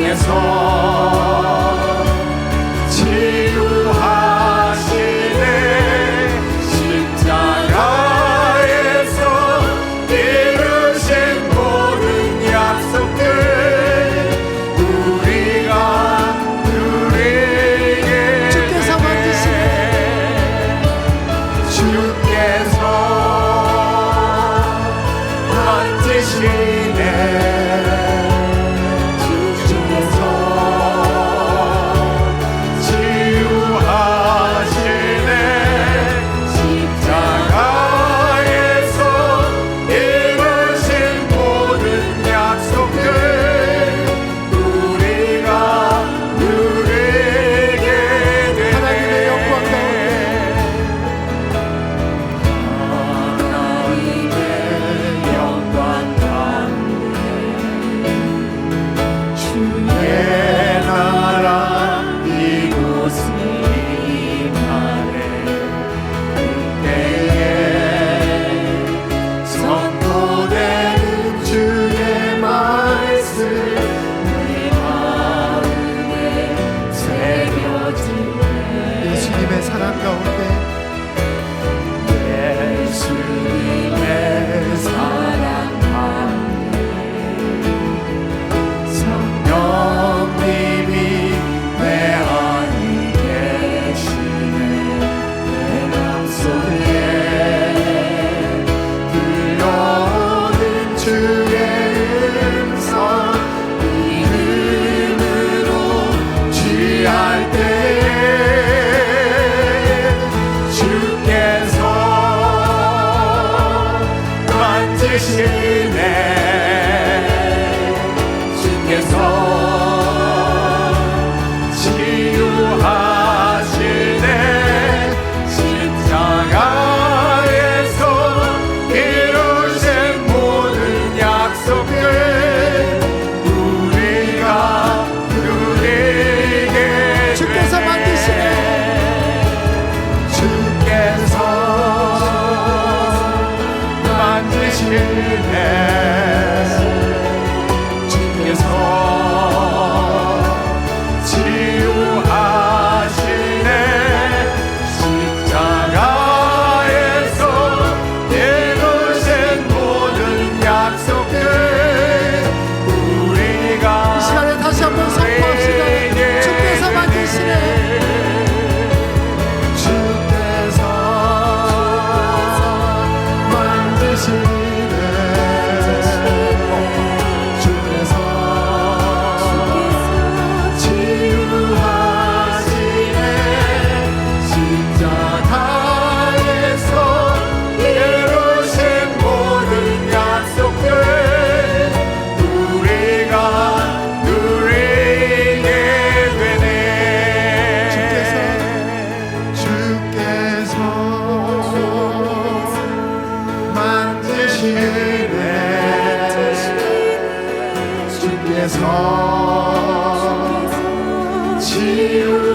주께서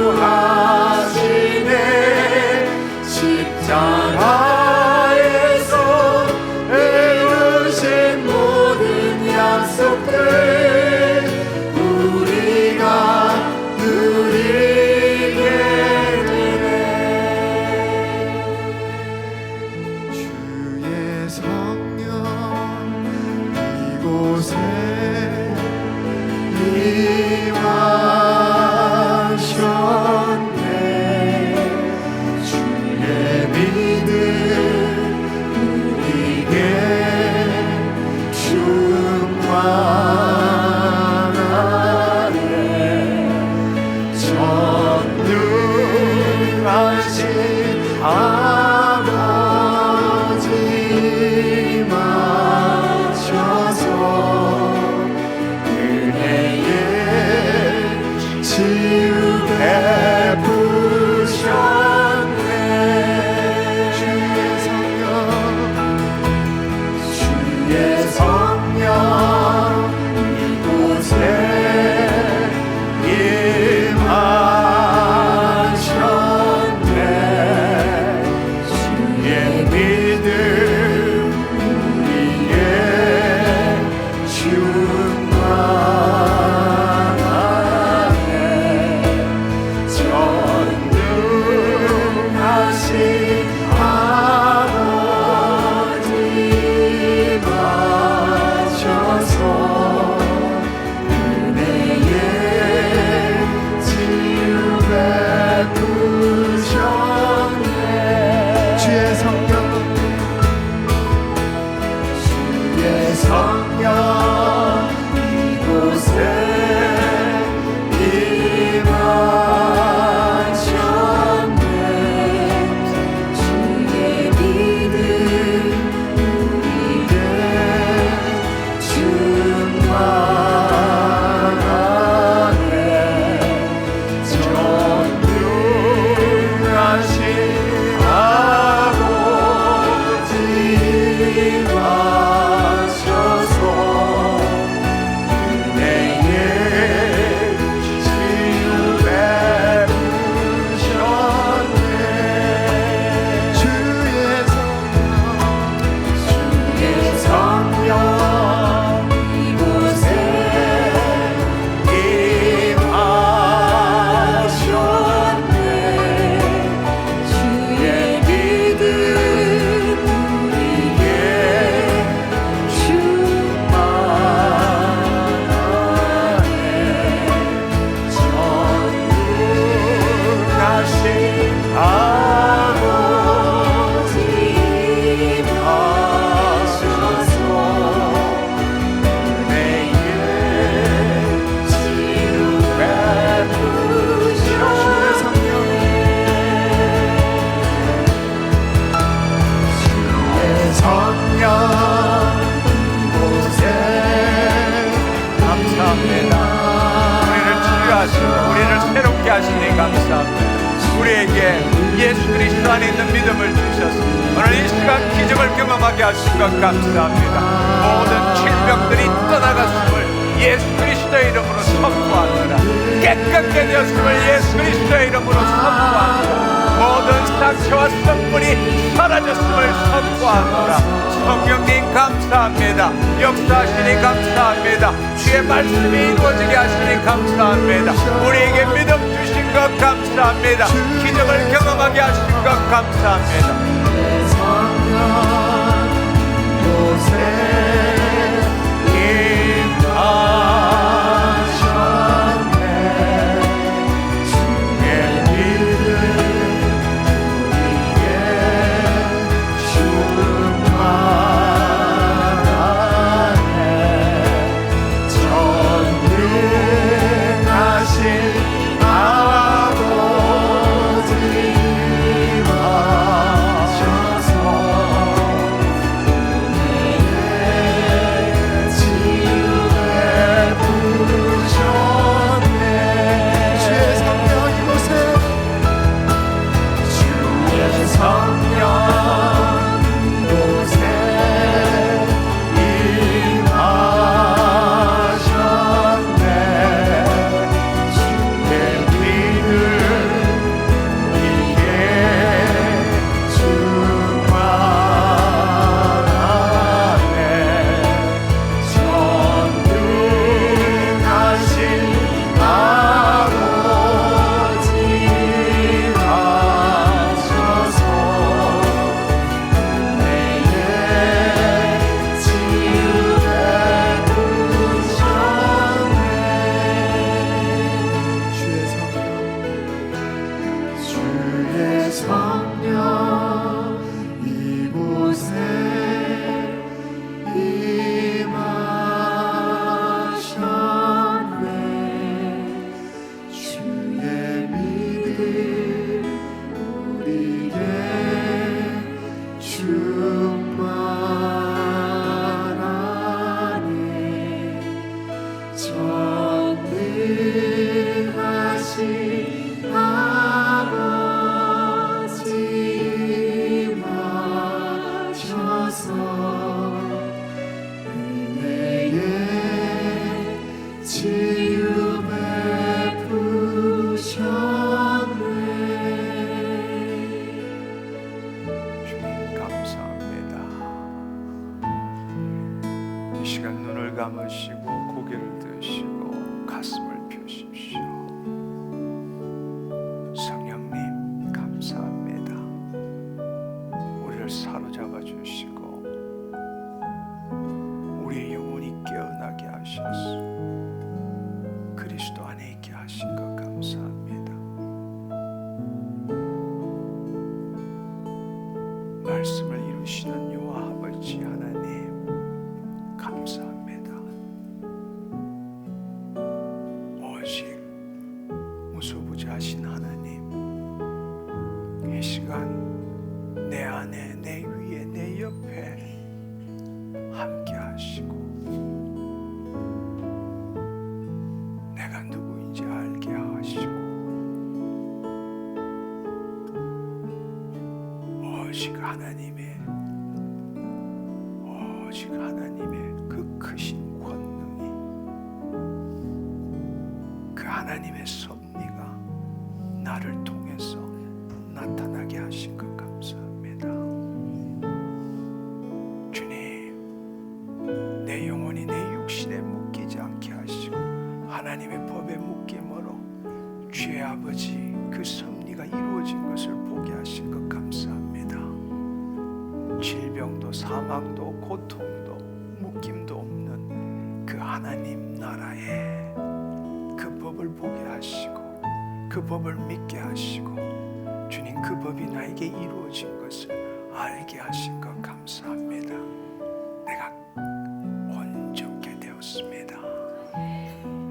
치유하시네. 십자가에서 이루신 모든 약속들 우리가 누리게 되네. 주의 성령 이곳에 임하셨네. 우리를 새롭게 하시니 감사합니다. 우리에게 예수 그리스도 안에 있는 믿음을 주셔서 오늘 이 시간 기적을 경험하게 하신 것 감사합니다. 모든 질병들이 떠나갔음을 예수 그리스도의 이름으로 선포하노라. 깨끗게 되었음을 예수 그리스도의 이름으로 선포하노라. 모든 상처와 썩물이 사라졌음을 선포하노라. 성령님 감사합니다. 역사하시니 감사합니다. 주의 말씀이 이루어지게 하시니 감사합니다. 우리에게 믿음 주신 것 감사합니다. 기적을 경험하게 하신 것 감사합니다. 감으시고 고개를 드시고 가슴을 펴십시오. 성령님 감사합니다. 우리를 사로잡아 주시고 우리의 영혼이 깨어나게 하셔서 그리스도 안에 있게 하신 것 감사합니다. 말씀을 이루시는 여호와 아버지 하나님 감사합니다. 오직 무소부지하신 하나님, 이 시간 내 안에, 내 위에, 내 옆에 함께 하시고 내가 누구인지 알게 하시고 오직 하나님의 그 크신 권능이, 그 하나님의 섭리가 나를 통해서 나타나게 하신 것 감사합니다. 주님, 내 영혼이 내 육신에 묶이지 않게 하시고 하나님의 법에 묶임으로 주의 아버지 그 섭리가 이루어진 것을 보게 하신 것 감사합니다. 질병도 사망도 고통도 묶임도 없는 그 하나님 나라에 그 법을 보게 하시고 그 법을 믿게 하시고 주님 그 법이 나에게 이루어진 것을 알게 하신 것 감사합니다. 내가 온전케 되었습니다.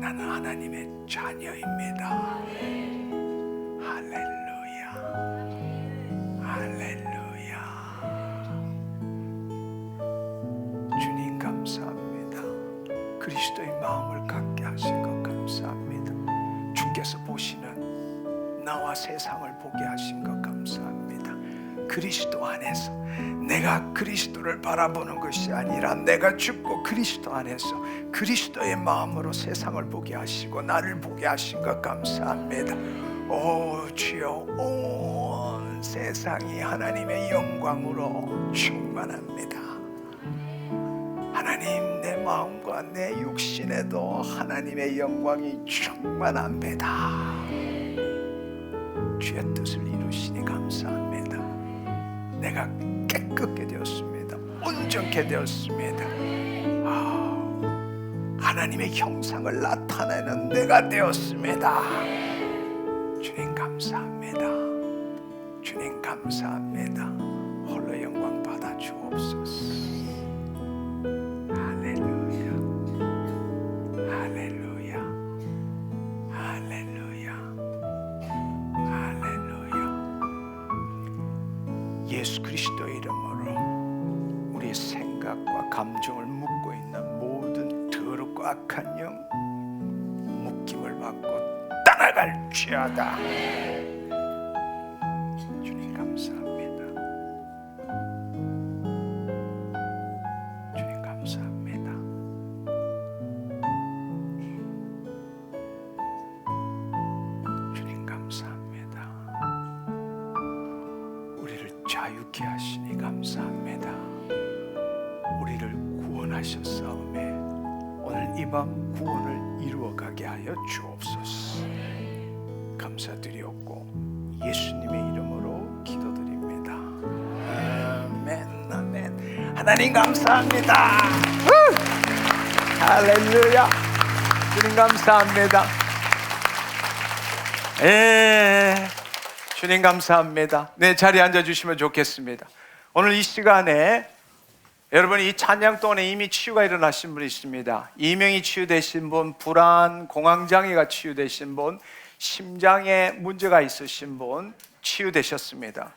나는 하나님의 자녀입니다. 할렐루야, 할렐루야. 주님 감사합니다. 그리스도의 마음을 갖게 하신 것 감사합니다. 하나님께서 보시는 나와 세상을 보게 하신 것 감사합니다. 그리스도 안에서 내가 그리스도를 바라보는 것이 아니라 내가 죽고 그리스도 안에서 그리스도의 마음으로 세상을 보게 하시고 나를 보게 하신 것 감사합니다. 오 주여, 온 세상이 하나님의 영광으로 충만합니다. 하나님, 내 마음과 내 육신에도 하나님의 영광이 충만합니다. 주의 뜻을 이루시니 감사합니다. 내가 깨끗게 되었습니다. 온전케 되었습니다. 하나님의 형상을 나타내는 내가 되었습니다. 주님 감사합니다. 주님 감사합니다. 홀로 영광 받아 주옵소서. 할렐루야, 할렐루야, 할렐루야, 할렐루야. 예수 그리스도의 이름으로 우리의 생각과 감정을 묶고 있는 모든 더럽고 악한 영 묶임을 받고 떠나갈지어다. 주님 감사합니다. 주님 감사합니다. 주님 감사합니다. 우리를 자유케 하시니 감사합니다. 우리를 구원하셨사오매 오늘 이 밤 구원을 이루어가게 하여 주옵소서. 감사드리옵고 예수님의 이름으로 기도드립니다. 아멘, 아멘. 하나님 감사합니다. 할렐루야. 주님 감사합니다. 주님 감사합니다. 네, 자리에 앉아주시면 좋겠습니다. 오늘 이 시간에 여러분이 이 찬양 동안에 이미 치유가 일어나신 분이 있습니다. 이명이 치유되신 분, 불안, 공황장애가 치유되신 분, 심장에 문제가 있으신 분 치유되셨습니다.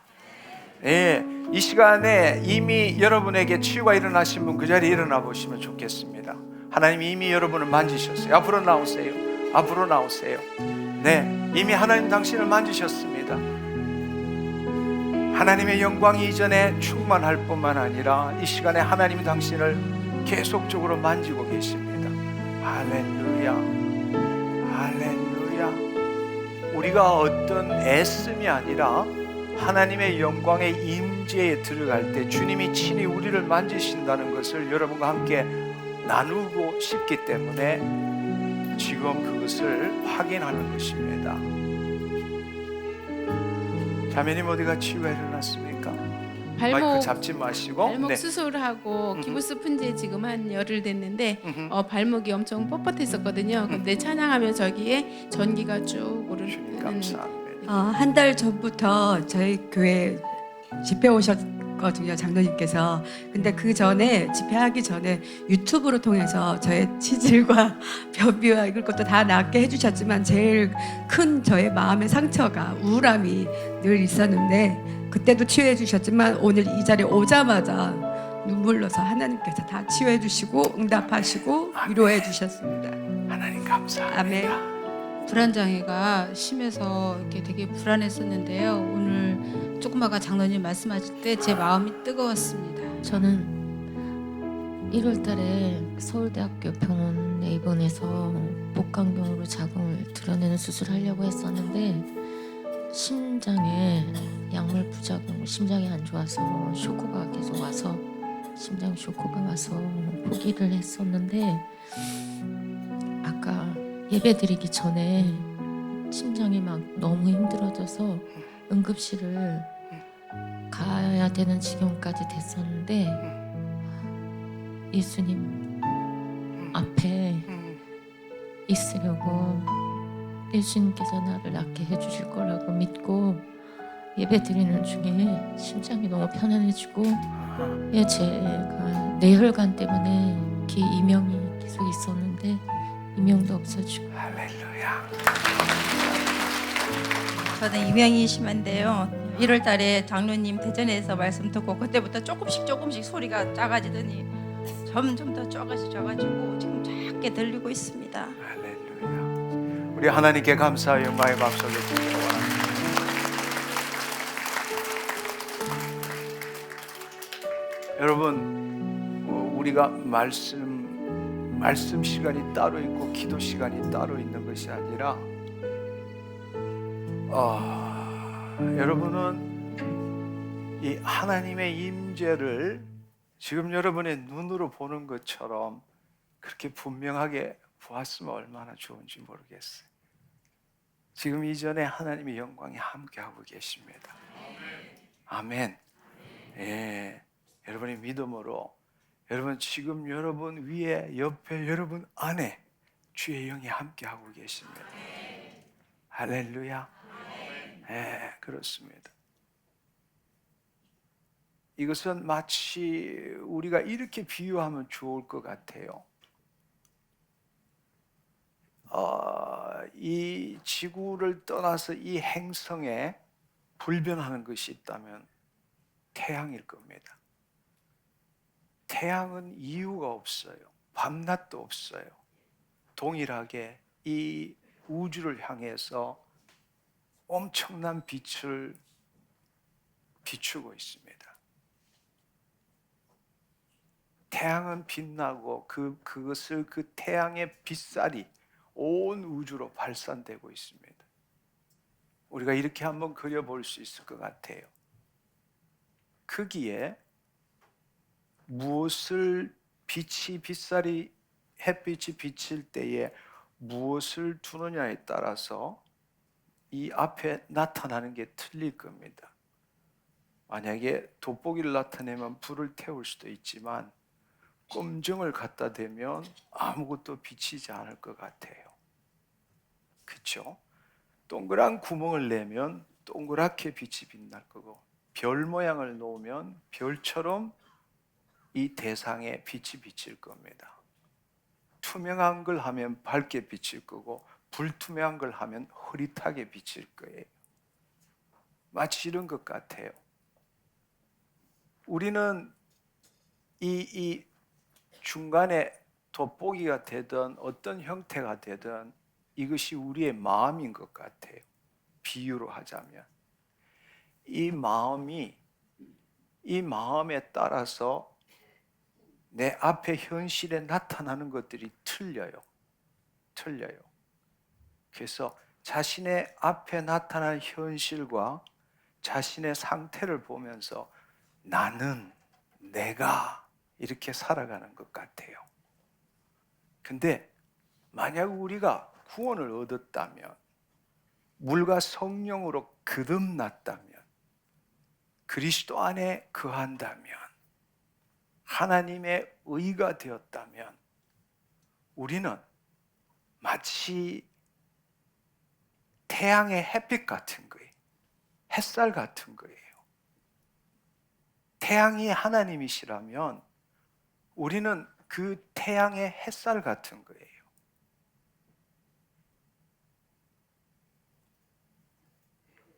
예, 이 시간에 이미 여러분에게 치유가 일어나신 분 그 자리에 일어나 보시면 좋겠습니다. 하나님이 이미 여러분을 만지셨어요. 앞으로 나오세요. 앞으로 나오세요. 네, 이미 하나님 당신을 만지셨습니다. 하나님의 영광이 이전에 충만할 뿐만 아니라 이 시간에 하나님이 당신을 계속적으로 만지고 계십니다. 할렐루야, 할렐루야. 우리가 어떤 애씀이 아니라 하나님의 영광의 임재에 들어갈 때 주님이 친히 우리를 만지신다는 것을 여러분과 함께 나누고 싶기 때문에 지금 그것을 확인하는 것입니다. 자매님, 어디가 치유가 일어났습니까? 마이크 잡지 마시고. 발목 수술하고 기부스 푼지 지금 한 열흘 됐는데 발목이 엄청 뻣뻣했었거든요. 근데 찬양하면 저기에 전기가 쭉 오르는. 감사합니다. 한 달 전부터 저희 교회 집회 오셨거든요, 장로님께서. 근데 그 전에 집회하기 전에 유튜브로 통해서 저의 치질과 변비와 이걸 것도 다 낫게 해주셨지만 제일 큰 저의 마음의 상처가 우울함이 늘 있었는데 그때도 치유해 주셨지만 오늘 이 자리에 오자마자 눈물 나서 하나님께서 다 치유해 주시고 응답하시고 위로해 주셨습니다. 하나님 감사합니다. 아멘. 불안장애가 심해서 이렇게 되게 불안했었는데요. 오늘 조금 아까 장로님 말씀하실 때 제 마음이 뜨거웠습니다. 저는 1월 달에 서울대학교 병원에 입원해서 복강경으로 자궁을 드러내는 수술하려고 했었는데 심장에 약물 부작용, 심장이 안 좋아서 쇼크가 계속 와서 심장 쇼크가 와서 포기를 했었는데 아까 예배드리기 전에 심장이 막 너무 힘들어져서 응급실을 가야 되는 지경까지 됐었는데 예수님 앞에 있으려고 예수님께서 나를 낫게 해주실 거라고 믿고 예배드리는 중에 심장이 너무 편안해지고 제가 뇌혈관 때문에 귀 이명이 계속 있었는데 이명도 없어지고. 할렐루야. 저는 이명이 심한데요. 1월 달에 장로님 대전에서 말씀 듣고 그때부터 조금씩 소리가 작아지더니 점점 더 작아져가지고 지금 작게 들리고 있습니다. 할렐루야. 우리 하나님께 감사와 영광의 박수를 드리기 원합니다. 여러분, 우리가 말씀 시간이 따로 있고 기도 시간이 따로 있는 것이 아니라 여러분은 이 하나님의 임재를 지금 여러분의 눈으로 보는 것처럼 그렇게 분명하게 보았으면 얼마나 좋은지 모르겠어요. 지금 이전에 하나님의 영광이 함께하고 계십니다. 아멘. 예, 여러분의 믿음으로 여러분 지금 여러분 위에 옆에 여러분 안에 주의 영이 함께하고 계십니다. 할렐루야. 예, 그렇습니다. 이것은 마치 우리가 이렇게 비유하면 좋을 것 같아요. 이 지구를 떠나서 이 행성에 불변하는 것이 있다면 태양일 겁니다. 태양은 이유가 없어요. 밤낮도 없어요. 동일하게 이 우주를 향해서 엄청난 빛을 비추고 있습니다. 태양은 빛나고 그것을 그 태양의 빛살이 온 우주로 발산되고 있습니다. 우리가 이렇게 한번 그려볼 수 있을 것 같아요. 거기에 무엇을 빛살이 햇빛이 비칠 때에 무엇을 두느냐에 따라서 이 앞에 나타나는 게 틀릴 겁니다. 만약에 돋보기를 나타내면 불을 태울 수도 있지만 검정을 갖다 대면 아무것도 비치지 않을 것 같아요. 그렇죠? 동그란 구멍을 내면 동그랗게 빛이 빛날 거고 별 모양을 놓으면 별처럼 이 대상에 빛이 비칠 겁니다. 투명한 걸 하면 밝게 비칠 거고 불투명한 걸 하면 흐릿하게 비칠 거예요. 마치 이런 것 같아요. 우리는 이 중간에 돋보기가 되든 어떤 형태가 되든 이것이 우리의 마음인 것 같아요. 비유로 하자면 이 마음에 따라서 내 앞에 현실에 나타나는 것들이 틀려요. 그래서 자신의 앞에 나타난 현실과 자신의 상태를 보면서 나는, 내가 이렇게 살아가는 것 같아요. 근데 만약 우리가 구원을 얻었다면, 물과 성령으로 거듭났다면, 그리스도 안에 거한다면, 하나님의 의가 되었다면 우리는 마치 태양의 햇빛 같은 거예요. 햇살 같은 거예요. 태양이 하나님이시라면 우리는 그 태양의 햇살 같은 거예요.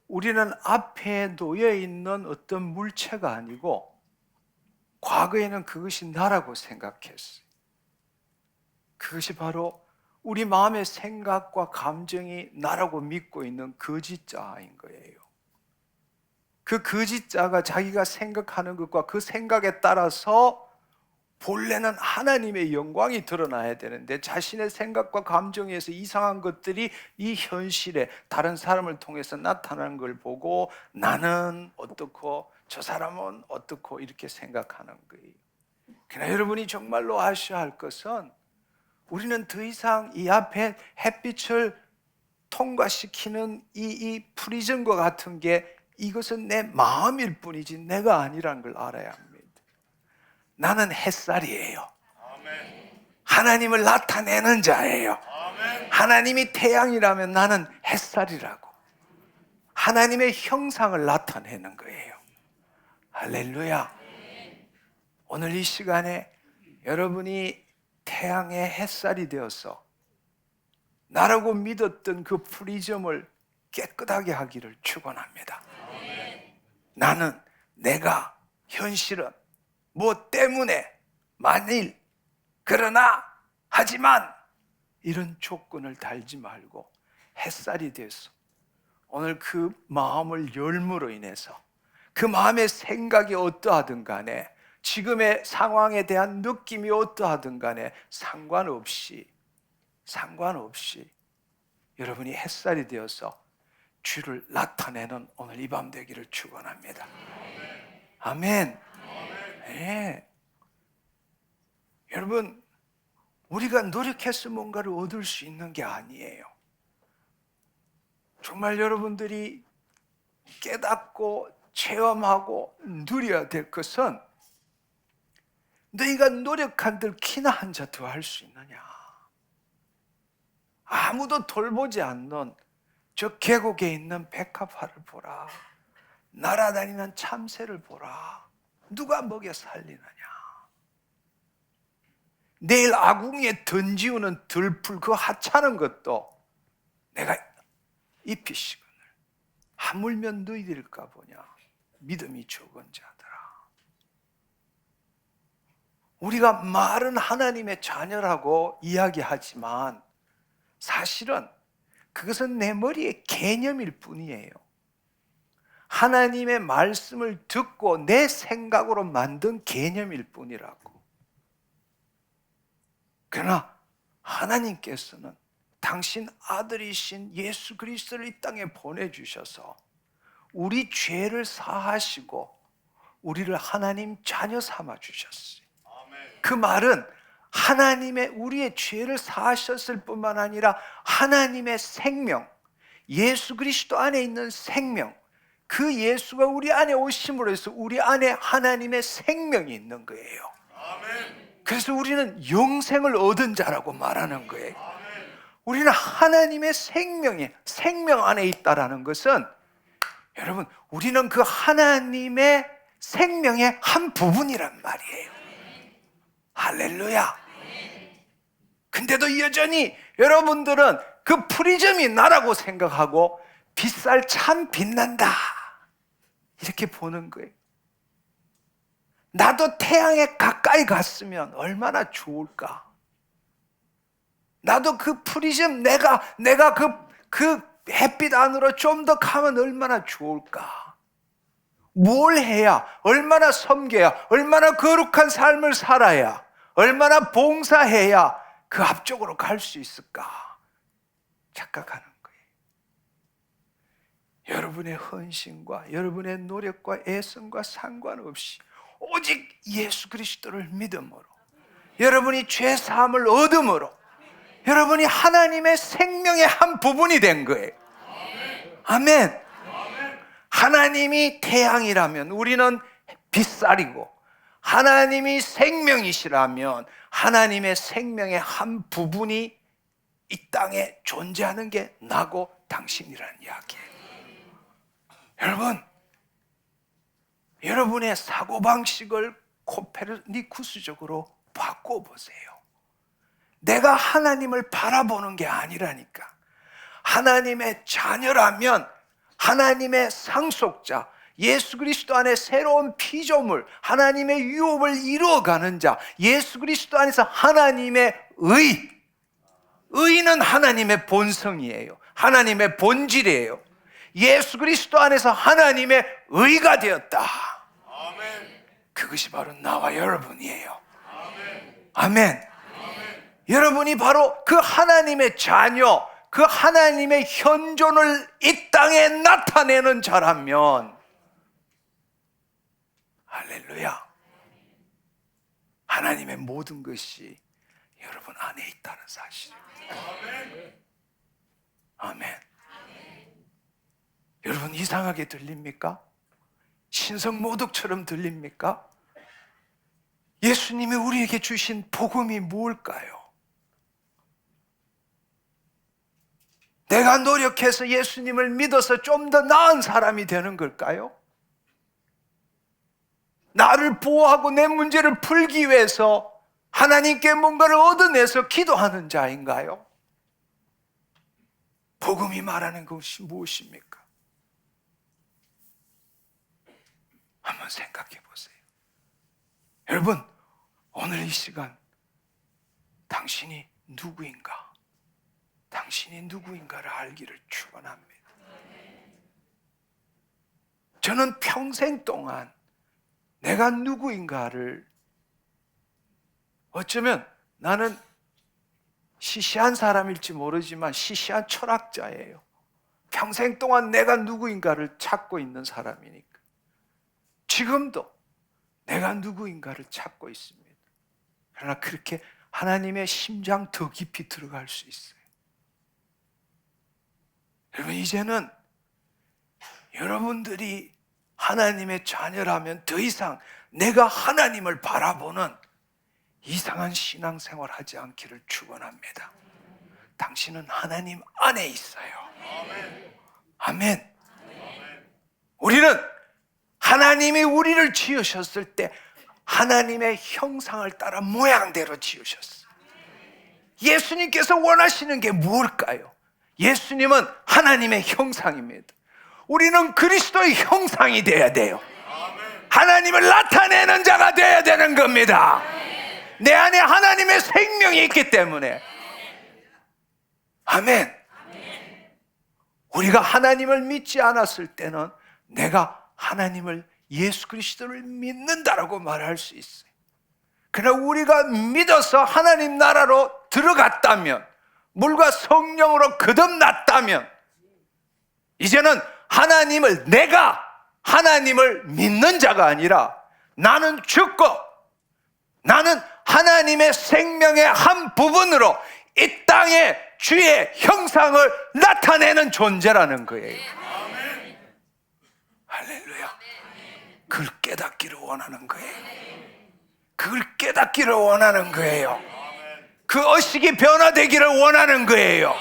우리는 앞에 놓여 있는 어떤 물체가 아니고 과거에는 그것이 나라고 생각했어요. 그것이 바로 우리 마음의 생각과 감정이 나라고 믿고 있는 거짓자인 거예요. 그 거짓자가 자기가 생각하는 것과 그 생각에 따라서 본래는 하나님의 영광이 드러나야 되는데 자신의 생각과 감정에서 이상한 것들이 이 현실에 다른 사람을 통해서 나타나는 걸 보고 나는 어떻고 저 사람은 어떻고 이렇게 생각하는 거예요. 그러나 여러분이 정말로 아셔야 할 것은 우리는 더 이상 이 앞에 햇빛을 통과시키는 이 프리즘과 같은 게 이것은 내 마음일 뿐이지 내가 아니라는 걸 알아야 합니다. 나는 햇살이에요. 하나님을 나타내는 자예요. 하나님이 태양이라면 나는 햇살이라고. 하나님의 형상을 나타내는 거예요. 할렐루야. 오늘 이 시간에 여러분이 태양의 햇살이 되어서 나라고 믿었던 그 프리즘을 깨끗하게 하기를 축원합니다. 나는, 내가, 현실은 뭐 때문에, 만일, 그러나, 하지만 이런 조건을 달지 말고 햇살이 돼서 오늘 그 마음을 열므로 인해서 그 마음의 생각이 어떠하든 간에 지금의 상황에 대한 느낌이 어떠하든 간에 상관없이 여러분이 햇살이 되어서 주를 나타내는 오늘 이 밤 되기를 축원합니다. 아멘. 네. 여러분, 우리가 노력해서 뭔가를 얻을 수 있는 게 아니에요. 정말 여러분들이 깨닫고 체험하고 누려야 될 것은 너희가 노력한들 키나 한 자 더 할 수 있느냐. 아무도 돌보지 않는 저 계곡에 있는 백합화를 보라. 날아다니는 참새를 보라. 누가 먹여 살리느냐. 내일 아궁이에 던지우는 들풀 그 하찮은 것도 내가 입히시거늘 하물며 너희들일까 보냐. 믿음이 적은 자들아. 우리가 말은 하나님의 자녀라고 이야기하지만 사실은 그것은 내 머리의 개념일 뿐이에요. 하나님의 말씀을 듣고 내 생각으로 만든 개념일 뿐이라고. 그러나 하나님께서는 당신 아들이신 예수 그리스도를 이 땅에 보내주셔서 우리 죄를 사하시고 우리를 하나님 자녀 삼아 주셨어요. 그 말은 하나님의 우리의 죄를 사하셨을 뿐만 아니라 하나님의 생명, 예수 그리스도 안에 있는 생명, 그 예수가 우리 안에 오심으로 해서 우리 안에 하나님의 생명이 있는 거예요. 그래서 우리는 영생을 얻은 자라고 말하는 거예요. 우리는 하나님의 생명 안에 있다라는 것은 여러분, 우리는 그 하나님의 생명의 한 부분이란 말이에요. 할렐루야. 근데도 여전히 여러분들은 그 프리즘이 나라고 생각하고 빛살 참 빛난다 이렇게 보는 거예요. 나도 태양에 가까이 갔으면 얼마나 좋을까. 나도 그 프리즘 내가 그 햇빛 안으로 좀 더 가면 얼마나 좋을까. 뭘 해야, 얼마나 섬겨야, 얼마나 거룩한 삶을 살아야, 얼마나 봉사해야 그 앞쪽으로 갈 수 있을까 착각하는 거예요. 여러분의 헌신과 여러분의 노력과 애성과 상관없이 오직 예수 그리스도를 믿음으로, 여러분이 죄 사함을 얻음으로 여러분이 하나님의 생명의 한 부분이 된 거예요. 아멘. 하나님이 태양이라면 우리는 빛살이고, 하나님이 생명이시라면 하나님의 생명의 한 부분이 이 땅에 존재하는 게 나고 당신이라는 이야기예요. 여러분, 여러분의 사고방식을 코페르니쿠스적으로 바꿔보세요. 내가 하나님을 바라보는 게 아니라니까. 하나님의 자녀라면 하나님의 상속자, 예수 그리스도 안에 새로운 피조물, 하나님의 유업을 이루어가는 자, 예수 그리스도 안에서 하나님의 의는 하나님의 본성이에요. 하나님의 본질이에요. 예수 그리스도 안에서 하나님의 의가 되었다. 그것이 바로 나와 여러분이에요. 아멘. 여러분이 바로 그 하나님의 자녀, 그 하나님의 현존을 이 땅에 나타내는 자라면, 할렐루야, 하나님의 모든 것이 여러분 안에 있다는 사실입니다. 아멘. 여러분, 이상하게 들립니까? 신성모독처럼 들립니까? 예수님이 우리에게 주신 복음이 뭘까요? 내가 노력해서 예수님을 믿어서 좀 더 나은 사람이 되는 걸까요? 나를 보호하고 내 문제를 풀기 위해서 하나님께 뭔가를 얻어내서 기도하는 자인가요? 복음이 말하는 것이 무엇입니까? 한번 생각해 보세요. 여러분, 오늘 이 시간 당신이 누구인가? 당신이 누구인가를 알기를 축원합니다. 저는 평생 동안 내가 누구인가를, 어쩌면 나는 시시한 사람일지 모르지만 시시한 철학자예요. 평생 동안 내가 누구인가를 찾고 있는 사람이니까. 지금도 내가 누구인가를 찾고 있습니다. 그러나 그렇게 하나님의 심장 더 깊이 들어갈 수 있어요. 여러분, 이제는 여러분들이 하나님의 자녀라면 더 이상 내가 하나님을 바라보는 이상한 신앙생활 하지 않기를 축원합니다. 당신은 하나님 안에 있어요. 아멘. 우리는 하나님이 우리를 지으셨을 때 하나님의 형상을 따라 모양대로 지으셨어요. 예수님께서 원하시는 게 무엇일까요? 예수님은 하나님의 형상입니다. 우리는 그리스도의 형상이 되어야 돼요. 하나님을 나타내는 자가 되어야 되는 겁니다. 내 안에 하나님의 생명이 있기 때문에. 아멘. 우리가 하나님을 믿지 않았을 때는 내가 하나님을, 예수 그리스도를 믿는다라고 말할 수 있어요. 그러나 우리가 믿어서 하나님 나라로 들어갔다면, 물과 성령으로 거듭났다면, 이제는 하나님을, 내가 하나님을 믿는 자가 아니라 나는 죽고 나는 하나님의 생명의 한 부분으로 이 땅에 주의 형상을 나타내는 존재라는 거예요. 할렐루야. 그걸 깨닫기를 원하는 거예요. 그걸 깨닫기를 원하는 거예요. 그 의식이 변화되기를 원하는 거예요.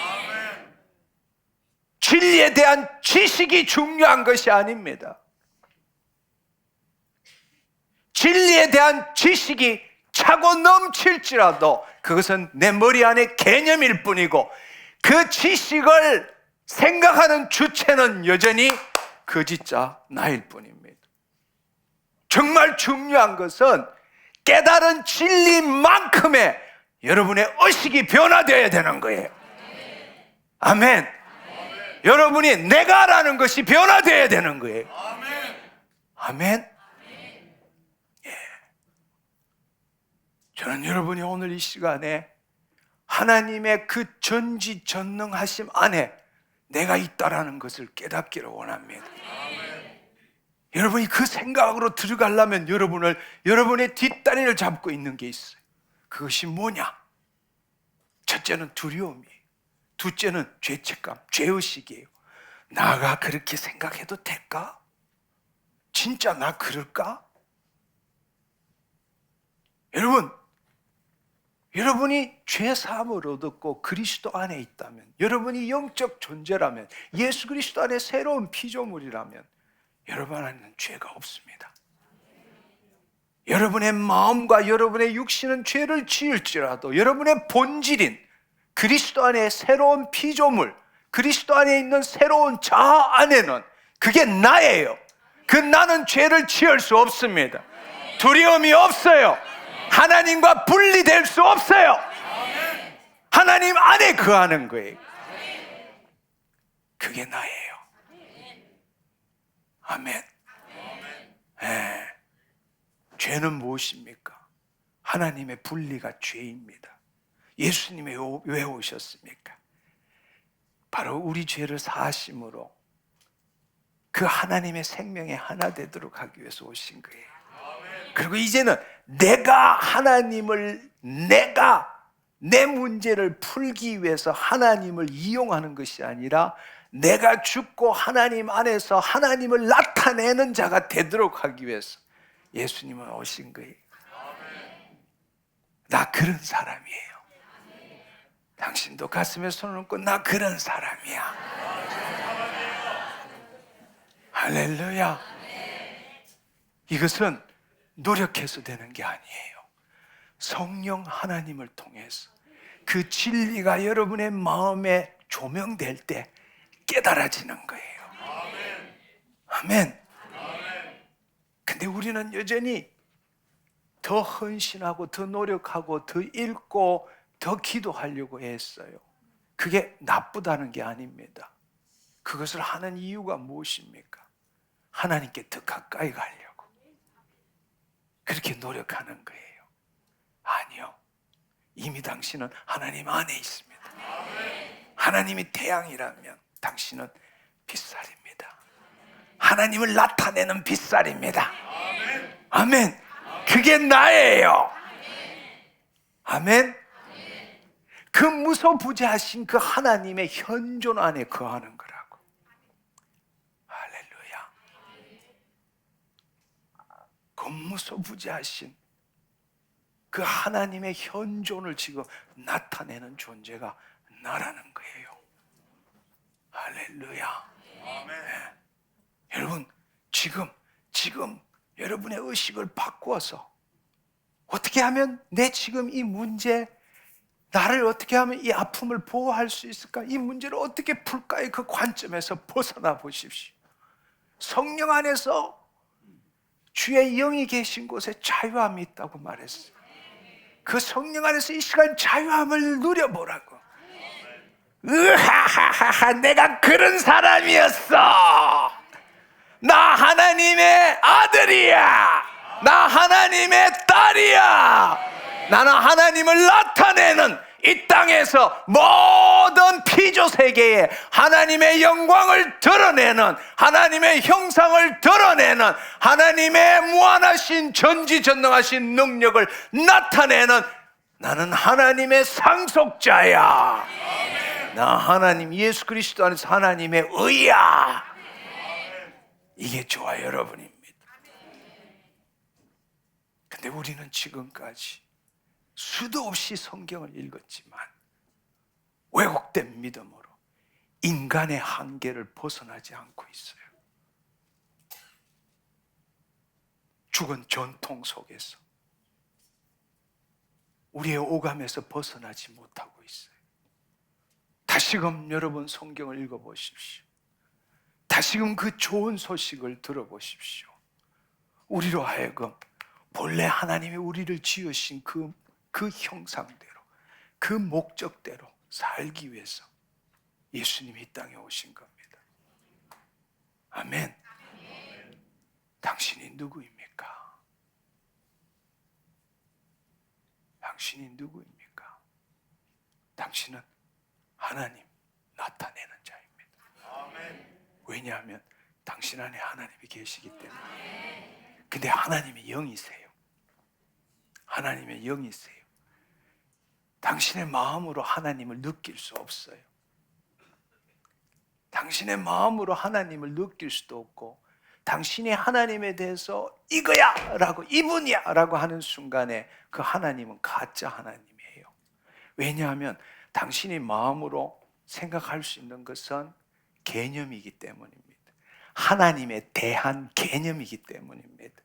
진리에 대한 지식이 중요한 것이 아닙니다. 진리에 대한 지식이 차고 넘칠지라도 그것은 내 머리 안의 개념일 뿐이고, 그 지식을 생각하는 주체는 여전히 거짓자 나일 뿐입니다. 정말 중요한 것은 깨달은 진리만큼의 여러분의 의식이 변화되어야 되는 거예요. 아멘. 여러분이 내가라는 것이 변화되어야 되는 거예요. 아멘. 예. 저는 여러분이 오늘 이 시간에 하나님의 그 전지전능하심 안에 내가 있다라는 것을 깨닫기를 원합니다. 여러분이 그 생각으로 들어가려면 여러분의 뒷다리를 잡고 있는 게 있어요. 그것이 뭐냐? 첫째는 두려움이에요. 둘째는 죄책감, 죄의식이에요. 나가 그렇게 생각해도 될까? 진짜 나 그럴까? 여러분이 죄 사함을 얻었고 그리스도 안에 있다면, 여러분이 영적 존재라면, 예수 그리스도 안에 새로운 피조물이라면 여러분 안에는 죄가 없습니다. 여러분의 마음과 여러분의 육신은 죄를 지을지라도 여러분의 본질인 그리스도 안에 새로운 피조물, 그리스도 안에 있는 새로운 자아 안에는, 그게 나예요. 그 나는 죄를 지을 수 없습니다. 두려움이 없어요. 하나님과 분리될 수 없어요. 하나님 안에 거하는 거예요. 그게 나예요. 아멘. 네. 죄는 무엇입니까? 하나님의 분리가 죄입니다. 예수님이 왜 오셨습니까? 바로 우리 죄를 사하심으로 그 하나님의 생명에 하나 되도록 하기 위해서 오신 거예요. 그리고 이제는 내가 내 문제를 풀기 위해서 하나님을 이용하는 것이 아니라 내가 죽고 하나님 안에서 하나님을 나타내는 자가 되도록 하기 위해서 예수님은 오신 거예요. 나 그런 사람이에요. 당신도 가슴에 손을 얹고 나 그런 사람이야. 할렐루야. 이것은 노력해서 되는 게 아니에요. 성령 하나님을 통해서 그 진리가 여러분의 마음에 조명될 때 깨달아지는 거예요. 아멘. 근데 우리는 여전히 더 헌신하고 더 노력하고 더 읽고 더 기도하려고 했어요. 그게 나쁘다는 게 아닙니다. 그것을 하는 이유가 무엇입니까? 하나님께 더 가까이 가려고 그렇게 노력하는 거예요. 아니요, 이미 당신은 하나님 안에 있습니다. 하나님이 태양이라면 당신은 빛살입니다. 하나님을 나타내는 빛살입니다. 아멘. 그게 나예요. 아멘. 그 무소부재하신 그 하나님의 현존 안에 거하는 거라고. 할렐루야. 그 무소부재하신 그 하나님의 현존을 지금 나타내는 존재가 나라는 거예요. 할렐루야. 네. 여러분, 지금 여러분의 의식을 바꾸어서 어떻게 하면 내 지금 이 문제, 나를 어떻게 하면 이 아픔을 보호할 수 있을까? 이 문제를 어떻게 풀까의 그 관점에서 벗어나 보십시오. 성령 안에서 주의 영이 계신 곳에 자유함이 있다고 말했어요. 그 성령 안에서 이 시간 자유함을 누려보라고. 으하하하, 내가 그런 사람이었어. 나 하나님의 아들이야. 나 하나님의 딸이야. 나는 하나님을 나타내는 이 땅에서 모든 피조 세계에 하나님의 영광을 드러내는, 하나님의 형상을 드러내는, 하나님의 무한하신 전지전능하신 능력을 나타내는, 나는 하나님의 상속자야. 나 하나님 예수 그리스도 안에서 하나님의 의야. 이게 저와 여러분입니다. 근데 우리는 지금까지 수도 없이 성경을 읽었지만 왜곡된 믿음으로 인간의 한계를 벗어나지 않고 있어요. 죽은 전통 속에서 우리의 오감에서 벗어나지 못하고 있어요. 다시금 여러분 성경을 읽어보십시오. 다시금 그 좋은 소식을 들어보십시오. 우리로 하여금 본래 하나님이 우리를 지으신 그 형상대로, 그 목적대로 살기 위해서 예수님이 이 땅에 오신 겁니다. 아멘. 당신이 누구입니까? 당신이 누구입니까? 당신은 하나님 나타내는 자입니다. 왜냐하면 당신 안에 하나님이 계시기 때문에. 근데 하나님의 영이세요. 하나님의 영이세요. 당신의 마음으로 하나님을 느낄 수 없어요. 당신의 마음으로 하나님을 느낄 수도 없고, 당신이 하나님에 대해서 이거야 라고, 이분이야 라고 하는 순간에 그 하나님은 가짜 하나님이에요. 왜냐하면 당신이 마음으로 생각할 수 있는 것은 개념이기 때문입니다. 하나님에 대한 개념이기 때문입니다.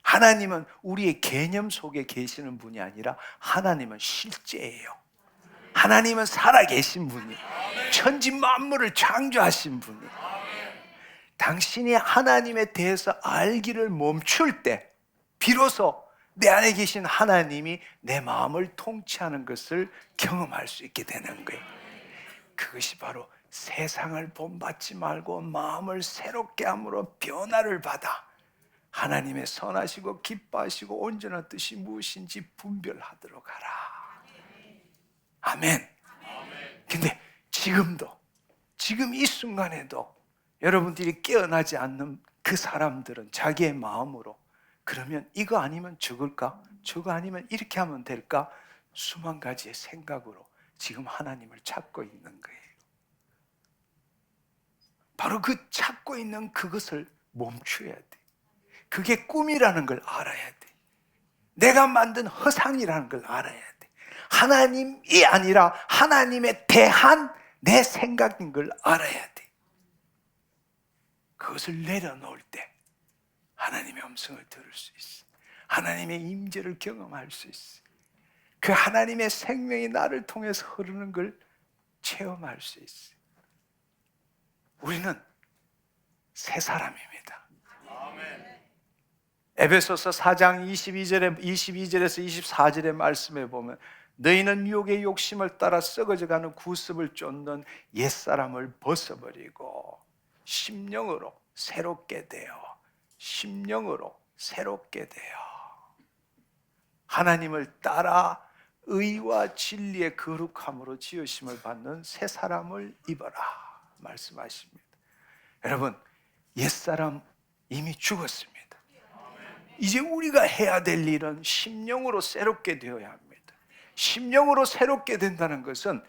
하나님은 우리의 개념 속에 계시는 분이 아니라 하나님은 실제예요. 하나님은 살아계신 분이에요. 천지 만물을 창조하신 분이에요. 당신이 하나님에 대해서 알기를 멈출 때 비로소 내 안에 계신 하나님이 내 마음을 통치하는 것을 경험할 수 있게 되는 거예요. 그것이 바로 세상을 본받지 말고 마음을 새롭게 함으로 변화를 받아 하나님의 선하시고 기뻐하시고 온전한 뜻이 무엇인지 분별하도록 하라. 아멘. 근데 지금 이 순간에도 여러분들이 깨어나지 않는 그 사람들은 자기의 마음으로, 그러면 이거 아니면 저걸까? 저거 아니면 이렇게 하면 될까? 수만 가지의 생각으로 지금 하나님을 찾고 있는 거예요. 바로 그 찾고 있는 그것을 멈춰야 돼. 그게 꿈이라는 걸 알아야 돼. 내가 만든 허상이라는 걸 알아야 돼. 하나님이 아니라 하나님에 대한 내 생각인 걸 알아야 돼. 그것을 내려놓을 때 하나님의 음성을 들을 수 있어. 하나님의 임재를 경험할 수 있어. 그 하나님의 생명이 나를 통해서 흐르는 걸 체험할 수 있어. 우리는 새 사람입니다. 에베소서 4장 22절에서 24절의 말씀에 보면 너희는 유혹의 욕심을 따라 썩어져가는 구습을 쫓는 옛사람을 벗어버리고 심령으로 새롭게 되어 심령으로 새롭게 되어 하나님을 따라 의와 진리의 거룩함으로 지으심을 받는 새 사람을 입어라 말씀하십니다. 여러분, 옛사람 이미 죽었습니다. 이제 우리가 해야 될 일은 심령으로 새롭게 되어야 합니다. 심령으로 새롭게 된다는 것은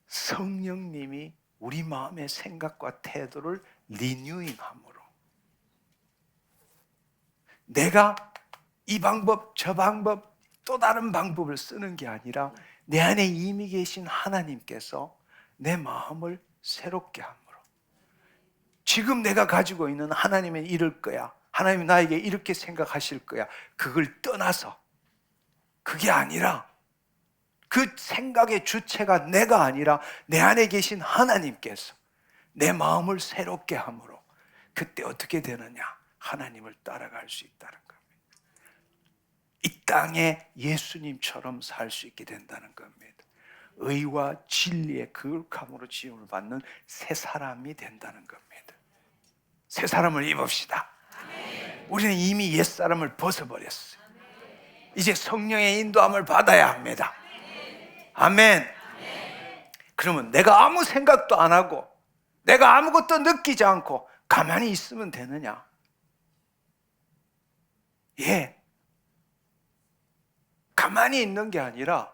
성령님이 우리 마음의 생각과 태도를 리뉴잉함으로, 내가 이 방법 저 방법 또 다른 방법을 쓰는 게 아니라 내 안에 이미 계신 하나님께서 내 마음을 새롭게 함으로, 지금 내가 가지고 있는 하나님은 이럴 거야, 하나님이 나에게 이렇게 생각하실 거야, 그걸 떠나서, 그게 아니라 그 생각의 주체가 내가 아니라 내 안에 계신 하나님께서 내 마음을 새롭게 함으로, 그때 어떻게 되느냐? 하나님을 따라갈 수 있다는 겁니다. 이 땅에 예수님처럼 살 수 있게 된다는 겁니다. 의와 진리의 거룩함으로 지음을 받는 새 사람이 된다는 겁니다. 새 사람을 입읍시다. 우리는 이미 옛사람을 벗어버렸어요. 이제 성령의 인도함을 받아야 합니다. 아멘. 그러면 내가 아무 생각도 안 하고 내가 아무것도 느끼지 않고 가만히 있으면 되느냐? 예. 가만히 있는 게 아니라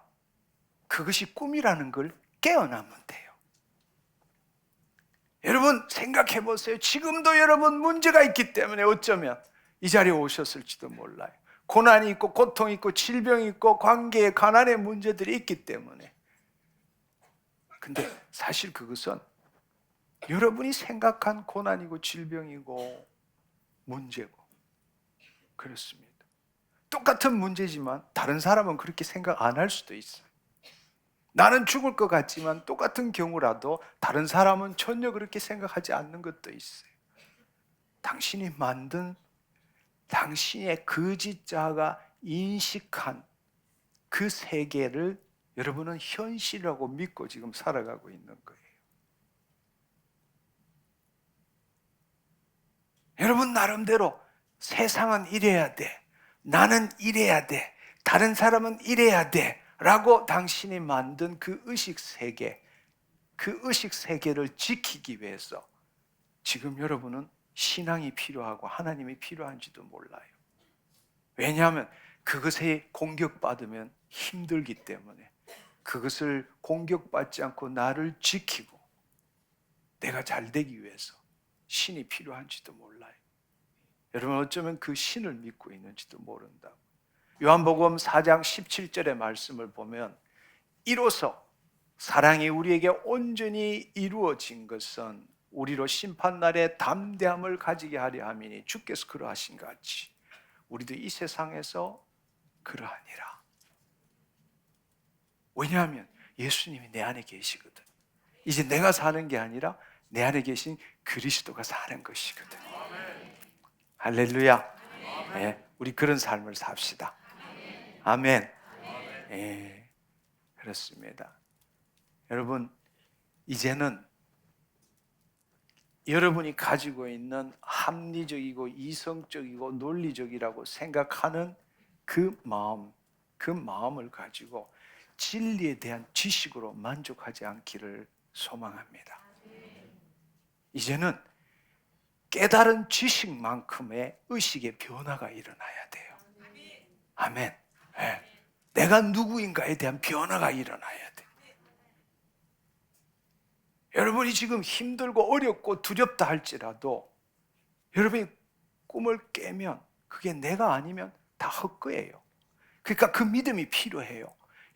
그것이 꿈이라는 걸 깨어나면 돼요. 여러분 생각해 보세요. 지금도 여러분 문제가 있기 때문에 어쩌면 이 자리에 오셨을지도 몰라요. 고난이 있고 고통이 있고 질병이 있고 관계에 가난의 문제들이 있기 때문에. 근데 사실 그것은 여러분이 생각한 고난이고 질병이고 문제고 그렇습니다. 똑같은 문제지만 다른 사람은 그렇게 생각 안 할 수도 있어요. 나는 죽을 것 같지만 똑같은 경우라도 다른 사람은 전혀 그렇게 생각하지 않는 것도 있어요. 당신이 만든 당신의 거짓자가 인식한 그 세계를 여러분은 현실이라고 믿고 지금 살아가고 있는 거예요. 여러분 나름대로 세상은 이래야 돼, 나는 이래야 돼, 다른 사람은 이래야 돼 라고 당신이 만든 그 의식세계, 그 의식세계를 지키기 위해서 지금 여러분은 신앙이 필요하고 하나님이 필요한지도 몰라요. 왜냐하면 그것에 공격받으면 힘들기 때문에 그것을 공격받지 않고 나를 지키고 내가 잘 되기 위해서 신이 필요한지도 몰라요. 여러분 어쩌면 그 신을 믿고 있는지도 모른다고. 요한복음 4장 17절의 말씀을 보면 이로써 사랑이 우리에게 온전히 이루어진 것은 우리로 심판날에 담대함을 가지게 하려 함이니 주께서 그러하신 것 같이 우리도 이 세상에서 그러하니라. 왜냐하면 예수님이 내 안에 계시거든. 이제 내가 사는 게 아니라 내 안에 계신 그리스도가 사는 것이거든. 할렐루야. 네, 우리 그런 삶을 삽시다. 아멘. 네, 그렇습니다. 여러분 이제는 여러분이 가지고 있는 합리적이고 이성적이고 논리적이라고 생각하는 그 마음을 가지고 진리에 대한 지식으로 만족하지 않기를 소망합니다. 이제는 깨달은 지식만큼의 의식의 변화가 일어나야 돼요. 아멘. 네. 내가 누구인가에 대한 변화가 일어나야 돼. 여러분이 지금 힘들고 어렵고 두렵다 할지라도 여러분이 꿈을 깨면 그게 내가 아니면 다 헛거예요. 그러니까 그 믿음이 필요해요.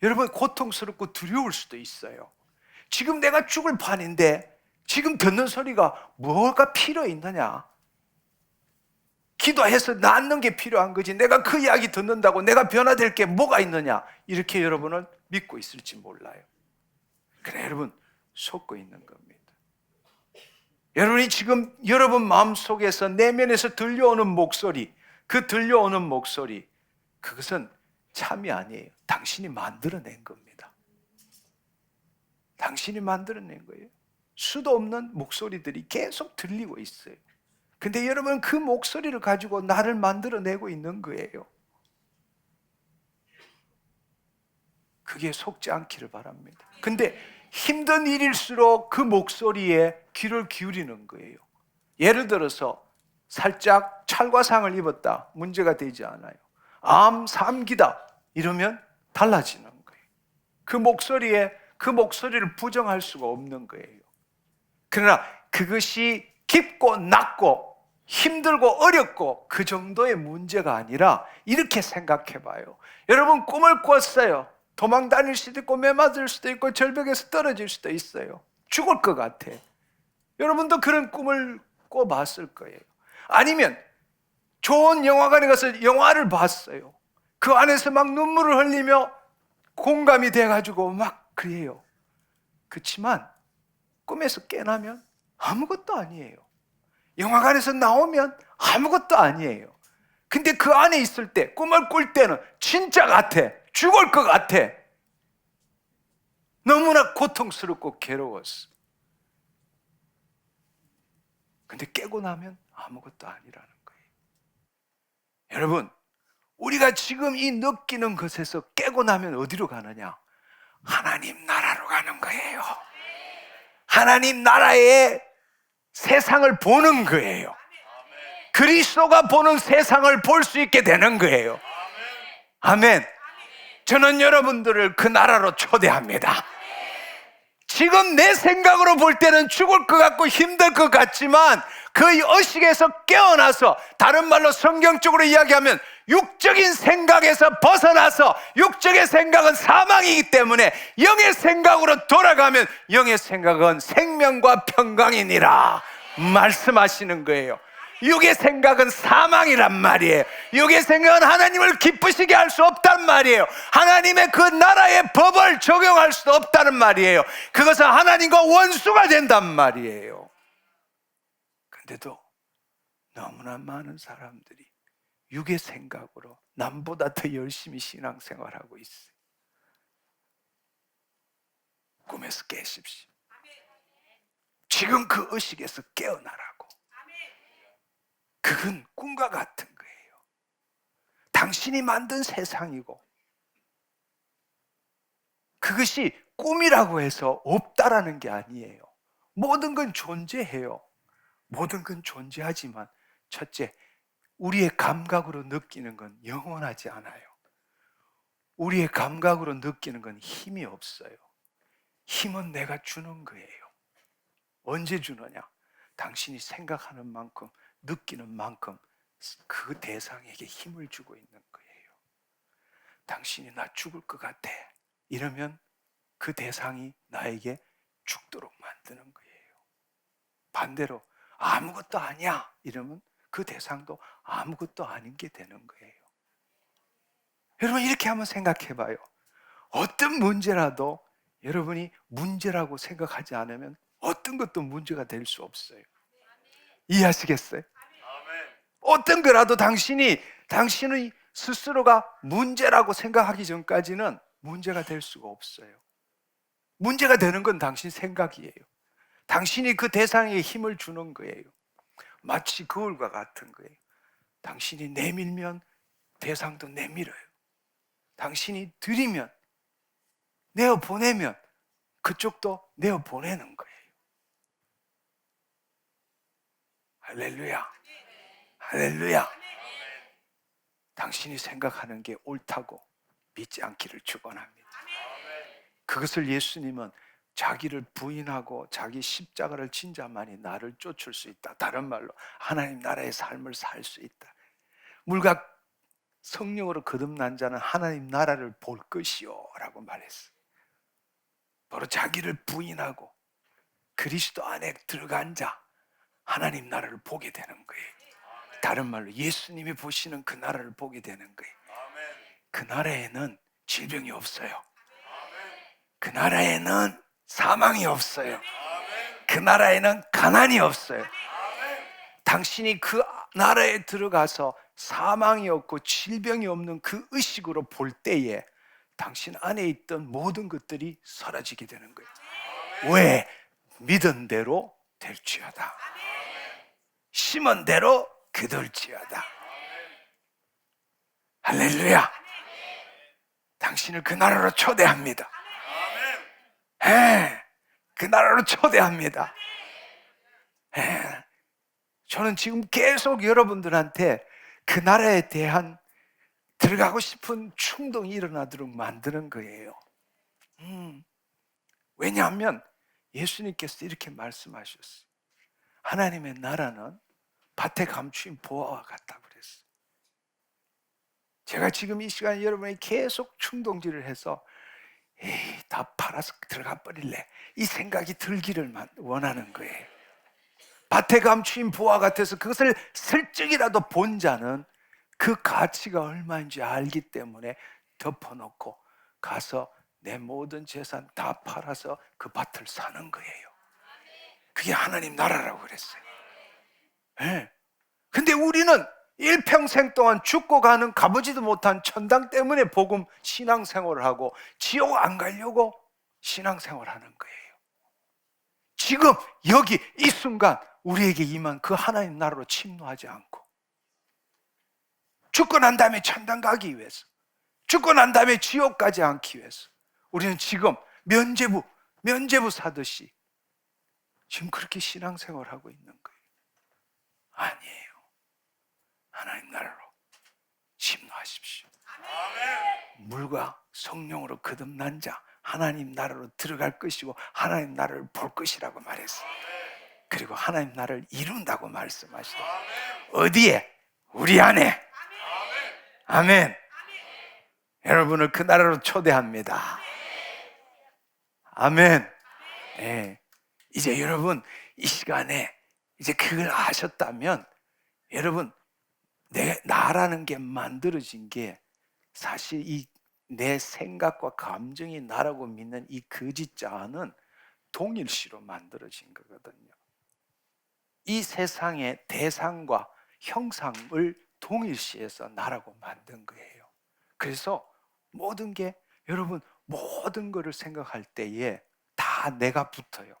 여러분이 고통스럽고 두려울 수도 있어요. 지금 내가 죽을 판인데 지금 듣는 소리가 뭐가 필요 있느냐? 기도해서 낫는 게 필요한 거지 내가 그 이야기 듣는다고 내가 변화될 게 뭐가 있느냐? 이렇게 여러분은 믿고 있을지 몰라요. 그래 여러분 속고 있는 겁니다. 여러분이 지금 여러분 마음속에서 내면에서 들려오는 목소리, 그 들려오는 목소리 그것은 참이 아니에요. 당신이 만들어낸 겁니다. 당신이 만들어낸 거예요. 수도 없는 목소리들이 계속 들리고 있어요. 근데 여러분, 그 목소리를 가지고 나를 만들어내고 있는 거예요. 그게 속지 않기를 바랍니다. 근데 힘든 일일수록 그 목소리에 귀를 기울이는 거예요. 예를 들어서 살짝 찰과상을 입었다, 문제가 되지 않아요. 암 3기다 이러면 달라지는 거예요. 그 목소리를 부정할 수가 없는 거예요. 그러나 그것이 깊고 낮고 힘들고 어렵고 그 정도의 문제가 아니라 이렇게 생각해 봐요. 여러분, 꿈을 꿨어요. 도망 다닐 수도 있고 매 맞을 수도 있고 절벽에서 떨어질 수도 있어요. 죽을 것 같아. 여러분도 그런 꿈을 꿔봤을 거예요. 아니면 좋은 영화관에 가서 영화를 봤어요. 그 안에서 막 눈물을 흘리며 공감이 돼가지고 막 그래요. 그렇지만 꿈에서 깨나면 아무것도 아니에요. 영화관에서 나오면 아무것도 아니에요. 근데 그 안에 있을 때, 꿈을 꿀 때는 진짜 같아. 죽을 것 같아. 너무나 고통스럽고 괴로웠어. 근데 깨고 나면 아무것도 아니라는 거예요. 여러분, 우리가 지금 이 느끼는 것에서 깨고 나면 어디로 가느냐? 하나님 나라로 가는 거예요. 하나님 나라의 세상을 보는 거예요. 그리스도가 보는 세상을 볼 수 있게 되는 거예요. 아멘. 저는 여러분들을 그 나라로 초대합니다. 지금 내 생각으로 볼 때는 죽을 것 같고 힘들 것 같지만 그 의식에서 깨어나서, 다른 말로 성경적으로 이야기하면 육적인 생각에서 벗어나서, 육적의 생각은 사망이기 때문에 영의 생각으로 돌아가면 영의 생각은 생명과 평강이니라 말씀하시는 거예요. 육의 생각은 사망이란 말이에요. 육의 생각은 하나님을 기쁘시게 할 수 없단 말이에요. 하나님의 그 나라의 법을 적용할 수 없다는 말이에요. 그것은 하나님과 원수가 된단 말이에요. 근데도 너무나 많은 사람들이 육의 생각으로 남보다 더 열심히 신앙생활하고 있어요. 꿈에서 깨십시오. 지금 그 의식에서 깨어나라고. 그건 꿈과 같은 거예요. 당신이 만든 세상이고, 그것이 꿈이라고 해서 없다라는 게 아니에요. 모든 건 존재해요. 모든 건 존재하지만, 첫째, 우리의 감각으로 느끼는 건 영원하지 않아요. 우리의 감각으로 느끼는 건 힘이 없어요. 힘은 내가 주는 거예요. 언제 주느냐? 당신이 생각하는 만큼, 느끼는 만큼 그 대상에게 힘을 주고 있는 거예요. 당신이 나 죽을 것 같아 이러면 그 대상이 나에게 죽도록 만드는 거예요. 반대로 아무것도 아니야 이러면 그 대상도 아무것도 아닌 게 되는 거예요. 여러분, 이렇게 한번 생각해 봐요. 어떤 문제라도 여러분이 문제라고 생각하지 않으면 어떤 것도 문제가 될 수 없어요. 이해하시겠어요? 어떤 거라도 당신의 스스로가 문제라고 생각하기 전까지는 문제가 될 수가 없어요. 문제가 되는 건 당신 생각이에요. 당신이 그 대상에 힘을 주는 거예요. 마치 거울과 같은 거예요. 당신이 내밀면 대상도 내밀어요. 당신이 들이면, 내어보내면 그쪽도 내어보내는 거예요. 할렐루야. 할렐루야. 당신이 생각하는 게 옳다고 믿지 않기를 축원합니다. 그것을 예수님은 자기를 부인하고 자기 십자가를 진 자만이 나를 쫓을 수 있다. 다른 말로 하나님 나라의 삶을 살 수 있다. 물과 성령으로 거듭난 자는 하나님 나라를 볼 것이요 라고 말했어요. 바로 자기를 부인하고 그리스도 안에 들어간 자, 하나님 나라를 보게 되는 거예요. 다른 말로 예수님이 보시는 그 나라를 보게 되는 거예요. 그 나라에는 질병이 없어요. 그 나라에는 사망이 없어요. 그 나라에는 가난이 없어요. 당신이 그 나라에 들어가서 사망이 없고 질병이 없는 그 의식으로 볼 때에 당신 안에 있던 모든 것들이 사라지게 되는 거예요. 왜? 믿은 대로 될지어다. 심은 대로 거둘지어다. 할렐루야. 당신을 그 나라로 초대합니다. 그 나라로 초대합니다. 저는 지금 계속 여러분들한테 그 나라에 대한 들어가고 싶은 충동이 일어나도록 만드는 거예요. 왜냐하면 예수님께서 이렇게 말씀하셨어요. 하나님의 나라는 밭에 감추인 보화와 같다고 그랬어요. 제가 지금 이 시간에 여러분이 계속 충동질을 해서 에이, 다 팔아서 들어가 버릴래, 이 생각이 들기를 원하는 거예요. 밭에 감추인 보화 같아서 그것을 슬쩍이라도 본 자는 그 가치가 얼마인지 알기 때문에 덮어놓고 가서 내 모든 재산 다 팔아서 그 밭을 사는 거예요. 그게 하나님 나라라고 그랬어요. 근데 우리는 일평생 동안 죽고 가는 가보지도 못한 천당 때문에 복음 신앙생활을 하고 지옥 안 가려고 신앙생활하는 거예요. 지금 여기 이 순간 우리에게 임한 그 하나님 나라로 침노하지 않고, 죽고 난 다음에 천당 가기 위해서, 죽고 난 다음에 지옥 가지 않기 위해서 우리는 지금 면죄부 사듯이 지금 그렇게 신앙생활하고 있는 거예요. 아니에요. 하나님 나라로 침노하십시오. 물과 성령으로 거듭난 자 하나님 나라로 들어갈 것이고 하나님 나라를 볼 것이라고 말했어요. 그리고 하나님 나라를 이룬다고 말씀하시고, 어디에? 우리 안에. 아멘. 여러분을 그 나라로 초대합니다. 아멘. 네. 이제 여러분 이 시간에 이제 그걸 아셨다면, 여러분 나라는 게 만들어진 게 사실 이 내 생각과 감정이 나라고 믿는 이 거짓자는 동일시로 만들어진 거거든요. 이 세상의 대상과 형상을 동일시해서 나라고 만든 거예요. 그래서 모든 게, 여러분 모든 거를 생각할 때에 다 내가 붙어요.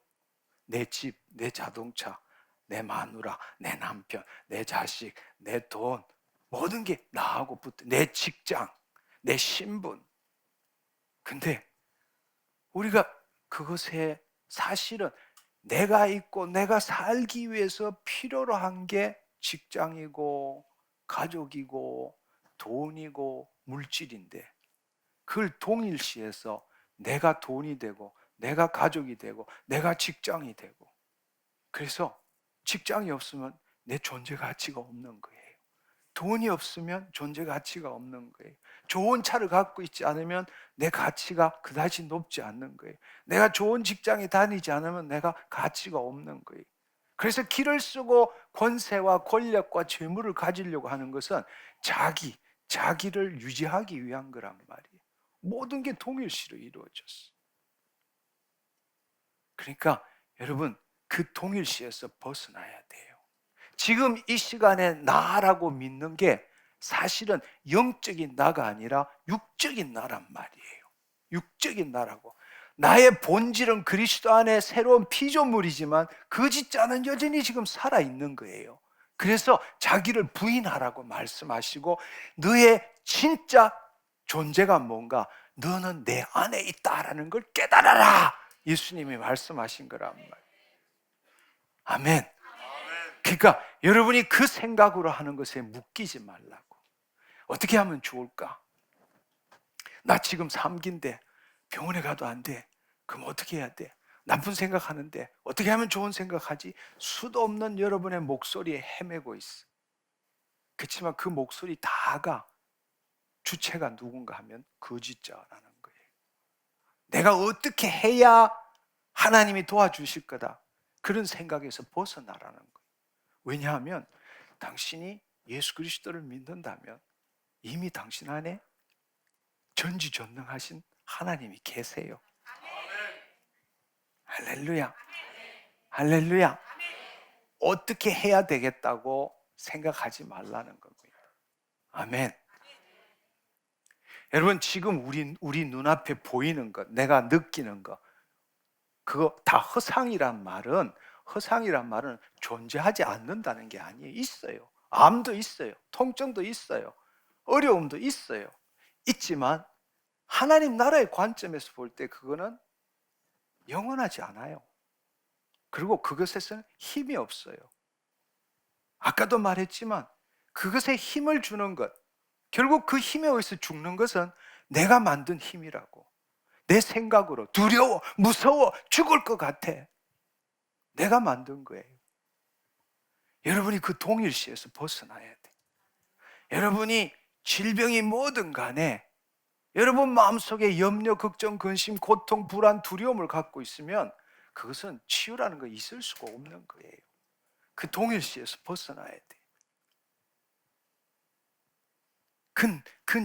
내 집, 내 자동차, 내 마누라, 내 남편, 내 자식, 내 돈, 모든 게 나하고 붙어. 내 직장, 내 신분. 근데 우리가 그것에 사실은 내가 있고 내가 살기 위해서 필요로 한 게 직장이고 가족이고 돈이고 물질인데, 그걸 동일시해서 내가 돈이 되고 내가 가족이 되고 내가 직장이 되고, 그래서 직장이 없으면 내 존재 가치가 없는 거예요. 돈이 없으면 존재 가치가 없는 거예요. 좋은 차를 갖고 있지 않으면 내 가치가 그다지 높지 않는 거예요. 내가 좋은 직장에 다니지 않으면 내가 가치가 없는 거예요. 그래서 길을 쓰고 권세와 권력과 재물을 가지려고 하는 것은 자기를 유지하기 위한 거란 말이에요. 모든 게 동일시로 이루어졌어. 그러니까 여러분 그 동일시에서 벗어나야 돼요. 지금 이 시간에 나라고 믿는 게 사실은 영적인 나가 아니라 육적인 나란 말이에요. 육적인 나라고. 나의 본질은 그리스도 안에 새로운 피조물이지만 거짓자는 여전히 지금 살아있는 거예요. 그래서 자기를 부인하라고 말씀하시고, 너의 진짜 존재가 뭔가, 너는 내 안에 있다라는 걸 깨달아라, 예수님이 말씀하신 거란 말이에요. 아멘. 그러니까 여러분이 그 생각으로 하는 것에 묶이지 말라고. 어떻게 하면 좋을까? 나 지금 삼기인데 병원에 가도 안 돼. 그럼 어떻게 해야 돼? 나쁜 생각하는데 어떻게 하면 좋은 생각하지? 수도 없는 여러분의 목소리에 헤매고 있어. 그렇지만 그 목소리 다가 주체가 누군가 하면 거짓자라는 거예요. 내가 어떻게 해야 하나님이 도와주실 거다, 그런 생각에서 벗어나라는 거예요. 왜냐하면 당신이 예수 그리스도를 믿는다면 이미 당신 안에 전지전능하신 하나님이 계세요. 할렐루야. 할렐루야. 어떻게 해야 되겠다고 생각하지 말라는 겁니다. 아멘. 여러분, 지금 우리 눈앞에 보이는 것, 내가 느끼는 것, 그거 다 허상이란 말은 존재하지 않는다는 게 아니에요. 있어요. 암도 있어요. 통증도 있어요. 어려움도 있어요. 있지만 하나님 나라의 관점에서 볼 때 그거는 영원하지 않아요. 그리고 그것에서는 힘이 없어요. 아까도 말했지만 그것에 힘을 주는 것, 결국 그 힘에 의해서 죽는 것은 내가 만든 힘이라고. 내 생각으로 두려워, 무서워, 죽을 것 같아. 내가 만든 거예요. 여러분이 그 동일시에서 벗어나야 돼. 여러분이 질병이 뭐든 간에 여러분 마음속에 염려, 걱정, 근심, 고통, 불안, 두려움을 갖고 있으면 그것은 치유라는 거 있을 수가 없는 거예요. 그 동일시에서 벗어나야 돼. 그건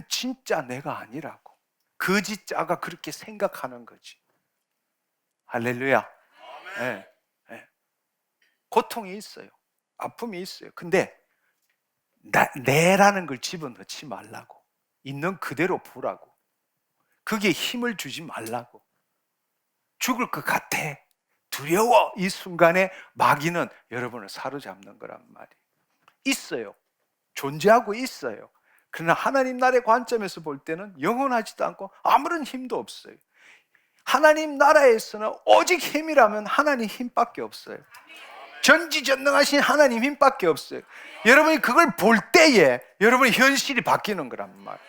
진짜 내가 아니라고. 거짓자가 그렇게 생각하는 거지. 할렐루야. 네, 네. 고통이 있어요. 아픔이 있어요. 근데 내라는 걸 집어넣지 말라고. 있는 그대로 보라고. 그게 힘을 주지 말라고. 죽을 것 같아, 두려워, 이 순간에 마귀는 여러분을 사로잡는 거란 말이에요. 있어요. 존재하고 있어요. 그러나 하나님 나라의 관점에서 볼 때는 영원하지도 않고 아무런 힘도 없어요. 하나님 나라에서는 오직 힘이라면 하나님 힘밖에 없어요. 전지전능하신 하나님 힘밖에 없어요. 여러분이 그걸 볼 때에 여러분의 현실이 바뀌는 거란 말이에요.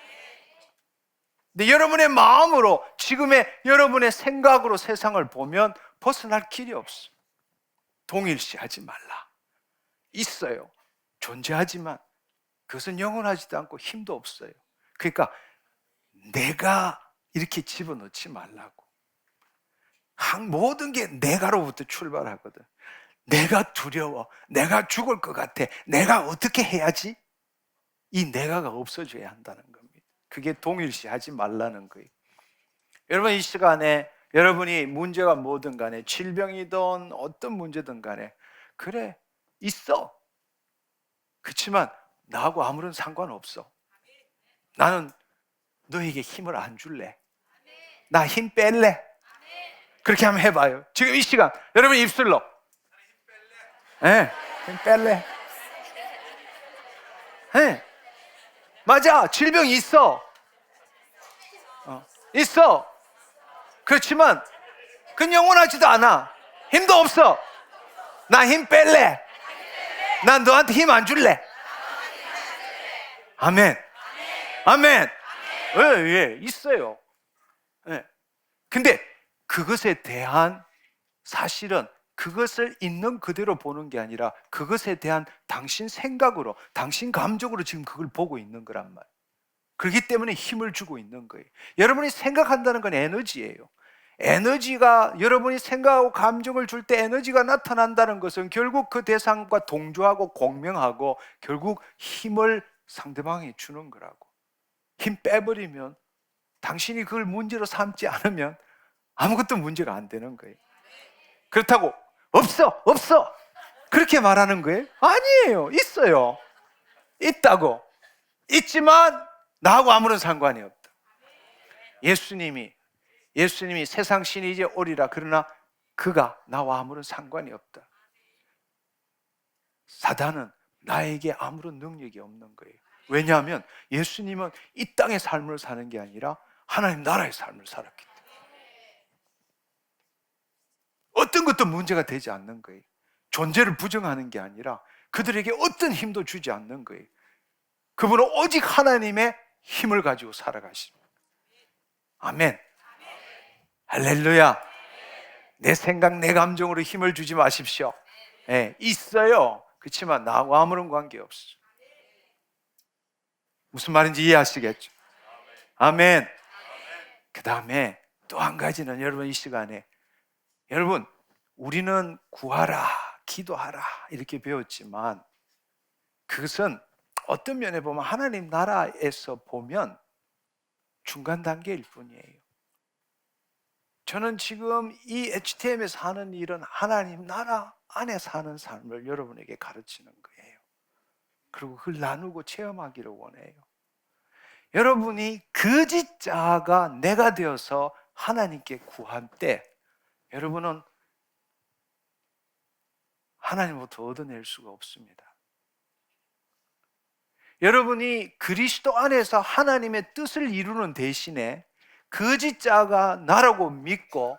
근데 여러분의 마음으로, 지금의 여러분의 생각으로 세상을 보면 벗어날 길이 없어요. 동일시하지 말라. 있어요. 존재하지만 그것은 영원하지도 않고 힘도 없어요. 그러니까 내가 이렇게 집어넣지 말라고. 모든 게 내가로부터 출발하거든. 내가 두려워, 내가 죽을 것 같아, 내가 어떻게 해야지? 이 내가가 없어져야 한다는 겁니다. 그게 동일시하지 말라는 거예요. 여러분, 이 시간에 여러분이 문제가 뭐든 간에, 질병이든 어떤 문제든 간에, 그래, 있어. 그렇지만 나하고 아무런 상관없어. 나는 너에게 힘을 안 줄래. 나 힘 뺄래. 그렇게 한번 해봐요. 지금 이 시간 여러분 입술로, 네, 힘 뺄래. 네. 맞아, 질병이 있어. 있어. 그렇지만 그건 영원하지도 않아. 힘도 없어. 나 힘 뺄래. 난 너한테 힘 안 줄래. 아멘. 아멘. 예, 있어요. 예. 근데 그것에 대한, 사실은 그것을 있는 그대로 보는 게 아니라 그것에 대한 당신 생각으로, 당신 감정으로 지금 그걸 보고 있는 거란 말이에요. 그렇기 때문에 힘을 주고 있는 거예요. 여러분이 생각한다는 건 에너지예요. 에너지가, 여러분이 생각하고 감정을 줄 때 에너지가 나타난다는 것은 결국 그 대상과 동조하고 공명하고 결국 힘을 상대방에 주는 거라고. 힘 빼버리면, 당신이 그걸 문제로 삼지 않으면 아무것도 문제가 안 되는 거예요. 그렇다고 없어 그렇게 말하는 거예요? 아니에요. 있어요. 있다고. 있지만 나하고 아무런 상관이 없다. 예수님이 세상 신이 이제 오리라, 그러나 그가 나와 아무런 상관이 없다. 사단은 나에게 아무런 능력이 없는 거예요. 왜냐하면 예수님은 이 땅의 삶을 사는 게 아니라 하나님 나라의 삶을 살았기 때문에 어떤 것도 문제가 되지 않는 거예요. 존재를 부정하는 게 아니라 그들에게 어떤 힘도 주지 않는 거예요. 그분은 오직 하나님의 힘을 가지고 살아가십니다. 아멘. 할렐루야. 내 생각, 내 감정으로 힘을 주지 마십시오. 네, 있어요. 그렇지만 나하고 아무런 관계없어요. 무슨 말인지 이해하시겠죠? 아멘. 그 다음에 또 한 가지는, 여러분 이 시간에, 여러분 우리는 구하라, 기도하라 이렇게 배웠지만 그것은 어떤 면에 보면 하나님 나라에서 보면 중간 단계일 뿐이에요. 저는 지금 이 HTM에서 하는 일은 하나님 나라 안에 사는 삶을 여러분에게 가르치는 거예요. 그리고 그걸 나누고 체험하기를 원해요. 여러분이 거짓 자아가 내가 되어서 하나님께 구할 때 여러분은 하나님부터 얻어낼 수가 없습니다. 여러분이 그리스도 안에서 하나님의 뜻을 이루는 대신에 거짓 자가 나라고 믿고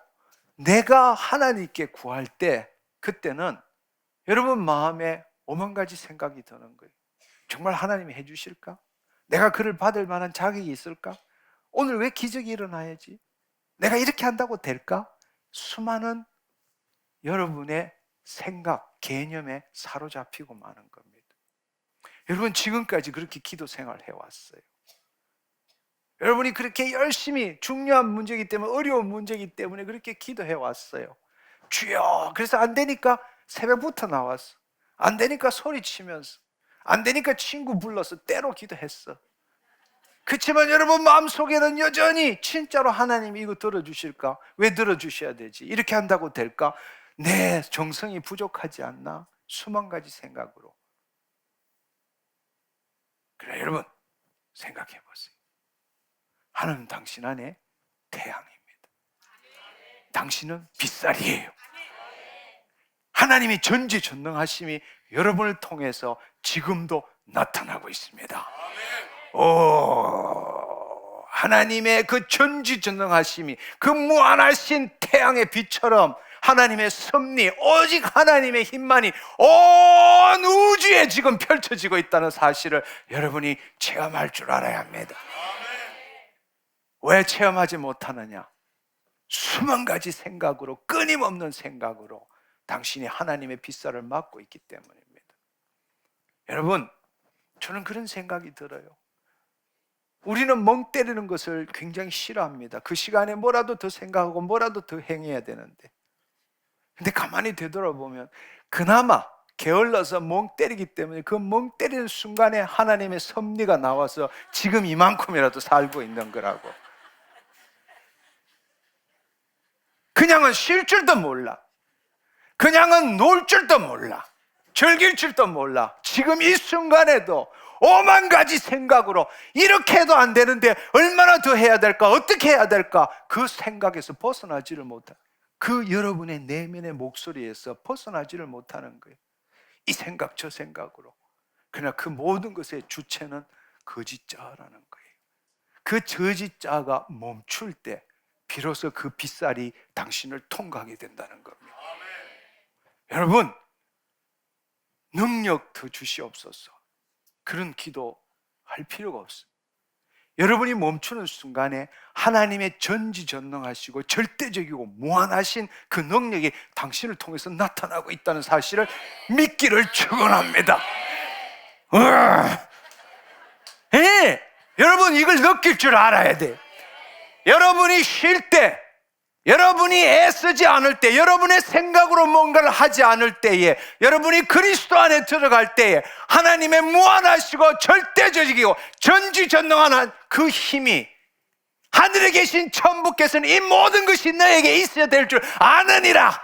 내가 하나님께 구할 때 그때는 여러분 마음에 오만 가지 생각이 드는 거예요. 정말 하나님이 해주실까? 내가 그를 받을 만한 자격이 있을까? 오늘 왜 기적이 일어나야지? 내가 이렇게 한다고 될까? 수많은 여러분의 생각, 개념에 사로잡히고 마는 겁니다. 여러분 지금까지 그렇게 기도 생활을 해왔어요. 여러분이 그렇게 열심히 중요한 문제이기 때문에 어려운 문제이기 때문에 그렇게 기도해왔어요. 주여! 그래서 안 되니까 새벽부터 나왔어. 안 되니까 소리치면서 안 되니까 친구 불러서 때로 기도했어. 그렇지만 여러분 마음속에는 여전히 진짜로 하나님이 이거 들어주실까? 왜 들어주셔야 되지? 이렇게 한다고 될까? 내 정성이 부족하지 않나? 수만 가지 생각으로. 그래 여러분 생각해 보세요. 하나님 당신 안에 태양입니다. 당신은 빛살이에요. 하나님의 전지전능하심이 여러분을 통해서 지금도 나타나고 있습니다. 오, 하나님의 그 전지전능하심이 그 무한하신 태양의 빛처럼 하나님의 섭리, 오직 하나님의 힘만이 온 우주에 지금 펼쳐지고 있다는 사실을 여러분이 체험할 줄 알아야 합니다. 왜 체험하지 못하느냐? 수만 가지 생각으로, 끊임없는 생각으로 당신이 하나님의 빛살을 막고 있기 때문입니다. 여러분, 저는 그런 생각이 들어요. 우리는 멍 때리는 것을 굉장히 싫어합니다. 그 시간에 뭐라도 더 생각하고 뭐라도 더 행해야 되는데, 근데 가만히 되돌아보면 그나마 게을러서 멍 때리기 때문에 그 멍 때리는 순간에 하나님의 섭리가 나와서 지금 이만큼이라도 살고 있는 거라고. 그냥은 쉴 줄도 몰라. 그냥은 놀 줄도 몰라. 즐길 줄도 몰라. 지금 이 순간에도 오만 가지 생각으로 이렇게 해도 안 되는데 얼마나 더 해야 될까? 어떻게 해야 될까? 그 생각에서 벗어나지를 못해. 그 여러분의 내면의 목소리에서 벗어나지를 못하는 거예요. 이 생각 저 생각으로. 그러나 그 모든 것의 주체는 거짓자라는 거예요. 그 거짓자가 멈출 때 비로소 그 빛살이 당신을 통과하게 된다는 겁니다. 여러분, 능력 더 주시옵소서. 그런 기도 할 필요가 없어요. 여러분이 멈추는 순간에 하나님의 전지전능하시고 절대적이고 무한하신 그 능력이 당신을 통해서 나타나고 있다는 사실을 믿기를 축원합니다. 예, 여러분 이걸 느낄 줄 알아야 돼. 여러분이 쉴 때, 여러분이 애쓰지 않을 때, 여러분의 생각으로 뭔가를 하지 않을 때에, 여러분이 그리스도 안에 들어갈 때에 하나님의 무한하시고 절대적이고 전지전능한 그 힘이 하늘에 계신 천부께서는 이 모든 것이 너에게 있어야 될 줄 아느니라.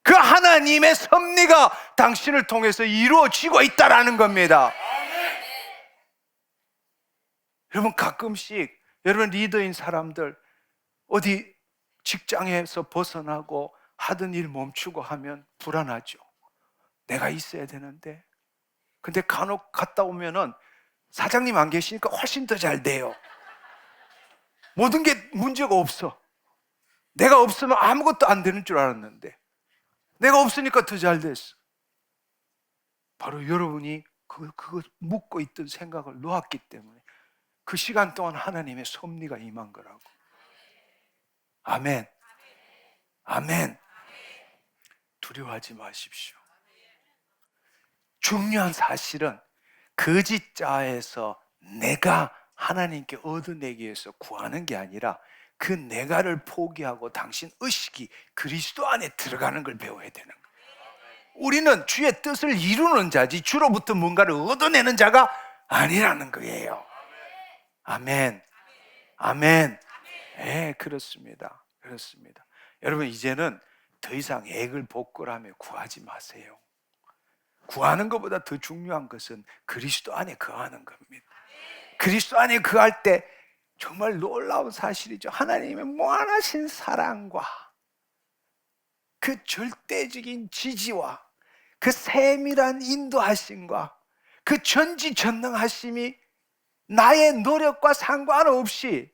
그 하나님의 섭리가 당신을 통해서 이루어지고 있다라는 겁니다. 여러분 가끔씩 여러분 리더인 사람들 어디 직장에서 벗어나고 하던 일 멈추고 하면 불안하죠. 내가 있어야 되는데. 근데 간혹 갔다 오면은 사장님 안 계시니까 훨씬 더 잘 돼요. 모든 게 문제가 없어. 내가 없으면 아무것도 안 되는 줄 알았는데 내가 없으니까 더 잘 됐어. 바로 여러분이 그거 묻고 있던 생각을 놓았기 때문에 그 시간 동안 하나님의 섭리가 임한 거라고. 아멘. 아멘. 두려워하지 마십시오. 중요한 사실은 거짓자에서 내가 하나님께 얻어내기 위해서 구하는 게 아니라 그 내가를 포기하고 당신 의식이 그리스도 안에 들어가는 걸 배워야 되는 거예요. 우리는 주의 뜻을 이루는 자지 주로부터 뭔가를 얻어내는 자가 아니라는 거예요. 아멘. 아멘. 네, 그렇습니다. 그렇습니다. 여러분 이제는 더 이상 액을 복걸하며 구하지 마세요. 구하는 것보다 더 중요한 것은 그리스도 안에 거하는 겁니다. 그리스도 안에 거할 때 정말 놀라운 사실이죠. 하나님의 무한하신 사랑과 그 절대적인 지지와 그 세밀한 인도하심과 그 전지전능하심이 나의 노력과 상관없이,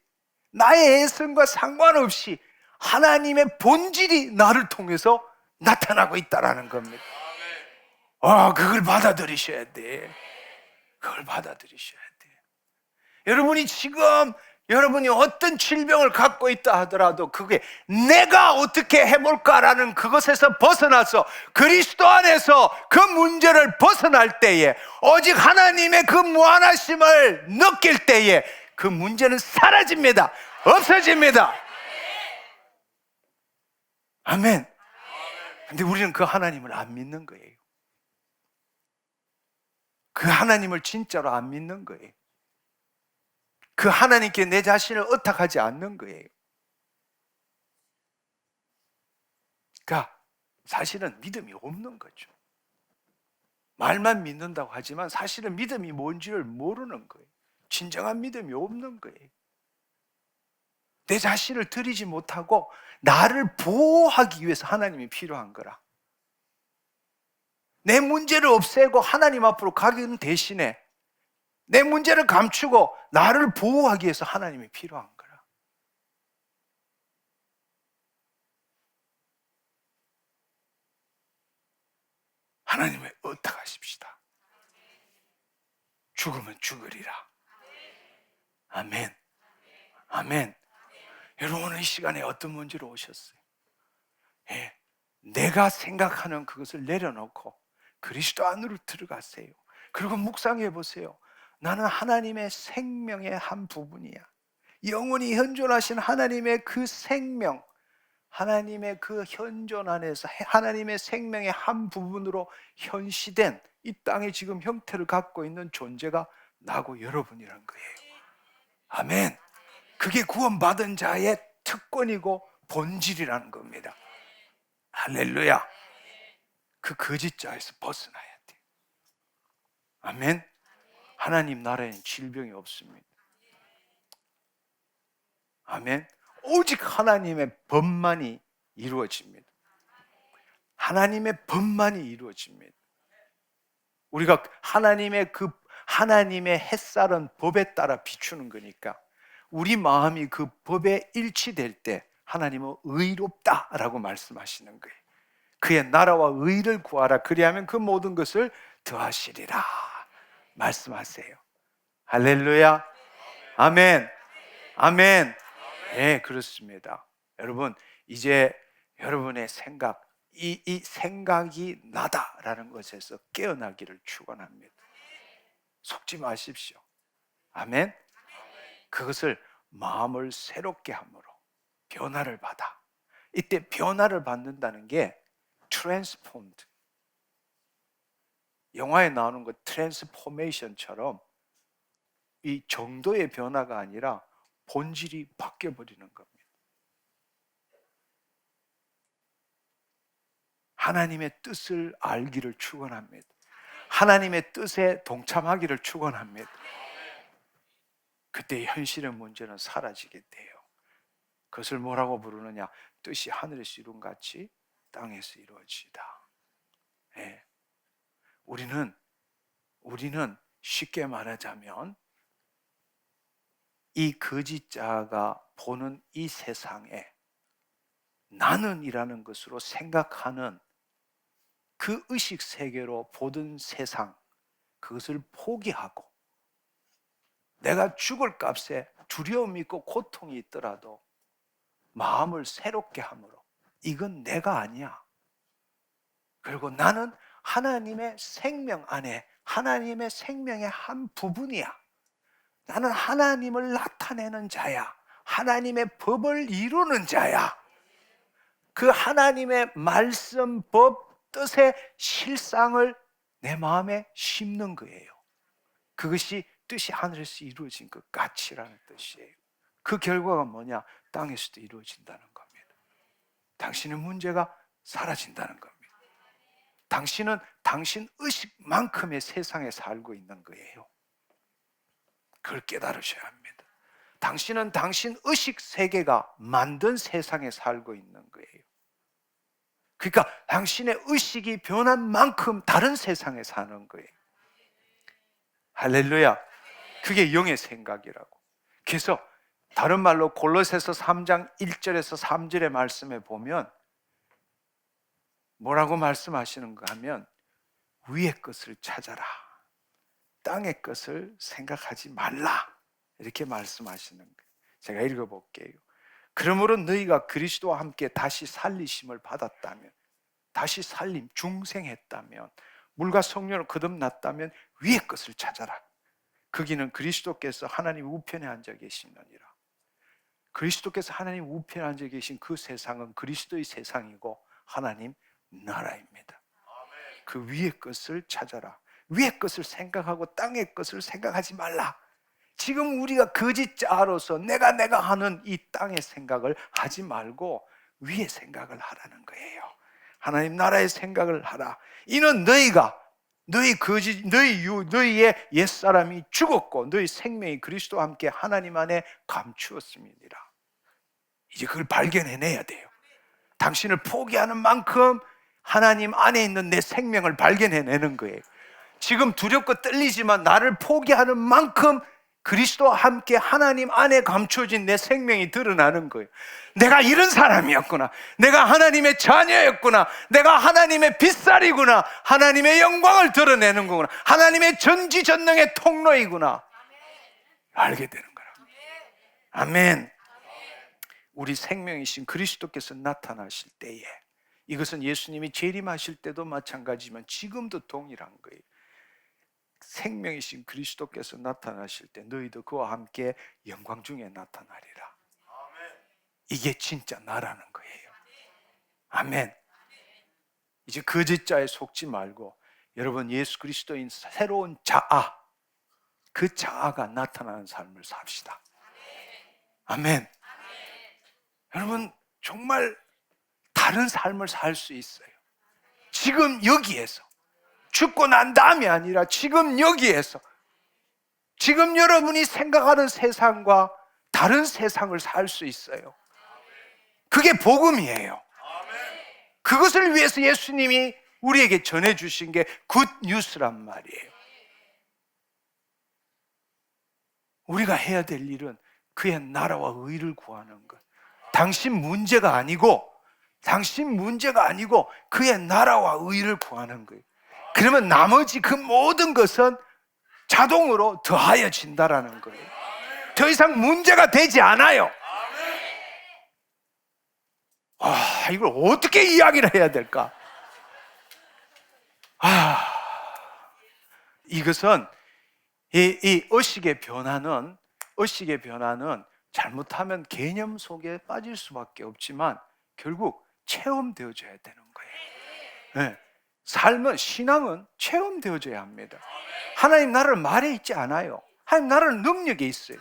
나의 애성과 상관없이 하나님의 본질이 나를 통해서 나타나고 있다는 겁니다. 그걸 받아들이셔야 돼. 그걸 받아들이셔야 돼. 여러분이 지금 여러분이 어떤 질병을 갖고 있다 하더라도 그게 내가 어떻게 해볼까라는 그것에서 벗어나서 그리스도 안에서 그 문제를 벗어날 때에, 오직 하나님의 그 무한하심을 느낄 때에 그 문제는 사라집니다. 없어집니다. 아멘. 근데 우리는 그 하나님을 안 믿는 거예요. 그 하나님을 진짜로 안 믿는 거예요. 그 하나님께 내 자신을 의탁하지 않는 거예요. 그러니까 사실은 믿음이 없는 거죠. 말만 믿는다고 하지만 사실은 믿음이 뭔지를 모르는 거예요. 진정한 믿음이 없는 거예요. 내 자신을 드리지 못하고 나를 보호하기 위해서 하나님이 필요한 거라. 내 문제를 없애고 하나님 앞으로 가기는 대신에 내 문제를 감추고 나를 보호하기 위해서 하나님이 필요한 거라. 하나님을 의탁하십시다. 죽으면 죽으리라. 아멘. 아멘. 여러분은 이 시간에 어떤 문제로 오셨어요? 내가 생각하는 그것을 내려놓고 그리스도 안으로 들어가세요. 그리고 묵상해 보세요. 나는 하나님의 생명의 한 부분이야. 영원히 현존하신 하나님의 그 생명, 하나님의 그 현존 안에서 하나님의 생명의 한 부분으로 현시된 이 땅에 지금 형태를 갖고 있는 존재가 나고 여러분이란 거예요. 아멘. 그게 구원받은 자의 특권이고 본질이라는 겁니다. 할렐루야. 그 거짓자에서 벗어나야 돼. 아멘. 하나님 나라에는 질병이 없습니다. 아멘. 오직 하나님의 법만이 이루어집니다. 하나님의 법만이 이루어집니다. 우리가 하나님의 햇살은 법에 따라 비추는 거니까 우리 마음이 그 법에 일치될 때 하나님은 의롭다라고 말씀하시는 거예요. 그의 나라와 의를 구하라. 그리하면 그 모든 것을 더하시리라 말씀하세요. 할렐루야. 아멘. 아멘. 네, 그렇습니다. 여러분, 이제 여러분의 생각, 이 생각이 나다라는 것에서 깨어나기를 축원합니다. 속지 마십시오. 아멘. 그것을 마음을 새롭게 함으로 변화를 받아. 이때 변화를 받는다는 게 transformed. 영화에 나오는 것 트랜스포메이션처럼 이 정도의 변화가 아니라 본질이 바뀌어 버리는 겁니다. 하나님의 뜻을 알기를 축원합니다. 하나님의 뜻에 동참하기를 축원합니다. 그때 현실의 문제는 사라지게 돼요. 그것을 뭐라고 부르느냐? 뜻이 하늘에서 이룬 같이 땅에서 이루어지다. 네. 우리는 쉽게 말하자면 이 거짓자가 보는 이 세상에 나는이라는 것으로 생각하는 그 의식 세계로 보던 세상, 그것을 포기하고 내가 죽을 값에 두려움이 있고 고통이 있더라도 마음을 새롭게 함으로 이건 내가 아니야. 그리고 나는 하나님의 생명 안에 하나님의 생명의 한 부분이야. 나는 하나님을 나타내는 자야. 하나님의 법을 이루는 자야. 그 하나님의 말씀, 법, 뜻의 실상을 내 마음에 심는 거예요. 그것이 뜻이 하늘에서 이루어진 것 같이라는 뜻이에요. 그 결과가 뭐냐? 땅에서도 이루어진다는 겁니다. 당신의 문제가 사라진다는 겁니다. 당신은 당신 의식만큼의 세상에 살고 있는 거예요. 그걸 깨달으셔야 합니다. 당신은 당신 의식 세계가 만든 세상에 살고 있는 거예요. 그러니까 당신의 의식이 변한 만큼 다른 세상에 사는 거예요. 할렐루야. 그게 영의 생각이라고. 그래서 다른 말로 골로새서 3장 1절에서 3절의 말씀에 보면 뭐라고 말씀하시는가 하면 위의 것을 찾아라, 땅의 것을 생각하지 말라, 이렇게 말씀하시는 거예요. 제가 읽어볼게요. 그러므로 너희가 그리스도와 함께 다시 살리심을 받았다면, 다시 살림, 중생했다면, 물과 성령으로 거듭났다면 위의 것을 찾아라. 거기는 그리스도께서 하나님 우편에 앉아 계시느니라. 그리스도께서 하나님 우편에 앉아 계신 그 세상은 그리스도의 세상이고 하나님 나라입니다. 그 위의 것을 찾아라. 위의 것을 생각하고 땅의 것을 생각하지 말라. 지금 우리가 거짓자로서 내가 하는 이 땅의 생각을 하지 말고 위의 생각을 하라는 거예요. 하나님 나라의 생각을 하라. 이는 너희가 너희의 옛사람이 죽었고 너희 생명이 그리스도와 함께 하나님 안에 감추었음이니라. 이제 그걸 발견해내야 돼요. 당신을 포기하는 만큼 하나님 안에 있는 내 생명을 발견해내는 거예요. 지금 두렵고 떨리지만 나를 포기하는 만큼 그리스도와 함께 하나님 안에 감춰진 내 생명이 드러나는 거예요. 내가 이런 사람이었구나. 내가 하나님의 자녀였구나. 내가 하나님의 빗살이구나. 하나님의 영광을 드러내는 거구나. 하나님의 전지전능의 통로이구나. 알게 되는 거라. 아멘. 우리 생명이신 그리스도께서 나타나실 때에, 이것은 예수님이 재림하실 때도 마찬가지지만 지금도 동일한 거예요. 생명이신 그리스도께서 나타나실 때 너희도 그와 함께 영광 중에 나타나리라. 이게 진짜 나라는 거예요. 아멘. 이제 거짓자에 속지 말고 여러분 예수 그리스도인 새로운 자아, 그 자아가 나타나는 삶을 삽시다. 아멘. 여러분 정말 다른 삶을 살 수 있어요. 지금 여기에서, 죽고 난 다음이 아니라 지금 여기에서, 지금 여러분이 생각하는 세상과 다른 세상을 살 수 있어요. 그게 복음이에요. 그것을 위해서 예수님이 우리에게 전해주신 게 굿 뉴스란 말이에요. 우리가 해야 될 일은 그의 나라와 의를 구하는 것. 당신 문제가 아니고 그의 나라와 의를 구하는 거예요. 그러면 나머지 그 모든 것은 자동으로 더하여진다라는 거예요. 더 이상 문제가 되지 않아요. 이걸 어떻게 이야기를 해야 될까? 이것은 이 의식의 변화는 잘못하면 개념 속에 빠질 수밖에 없지만 결국 체험되어져야 되는 거예요. 네. 삶은, 신앙은 체험되어져야 합니다. 하나님 나라를 말에 있지 않아요. 하나님 나라는 능력에 있어요.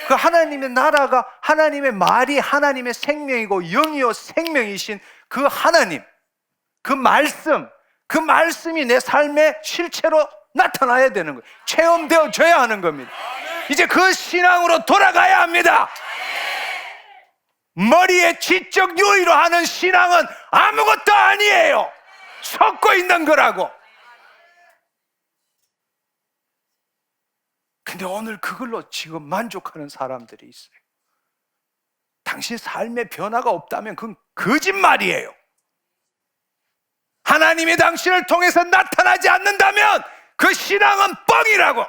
그 하나님의 나라가, 하나님의 말이 하나님의 생명이고 영이요 생명이신 그 하나님, 그 말씀이 내 삶의 실체로 나타나야 되는 거예요. 체험되어져야 하는 겁니다. 이제 그 신앙으로 돌아가야 합니다. 머리에 지적 유의로 하는 신앙은 아무것도 아니에요. 섞고 있는 거라고. 근데 오늘 그걸로 지금 만족하는 사람들이 있어요. 당신 삶의 변화가 없다면 그건 거짓말이에요. 하나님이 당신을 통해서 나타나지 않는다면 그 신앙은 뻥이라고.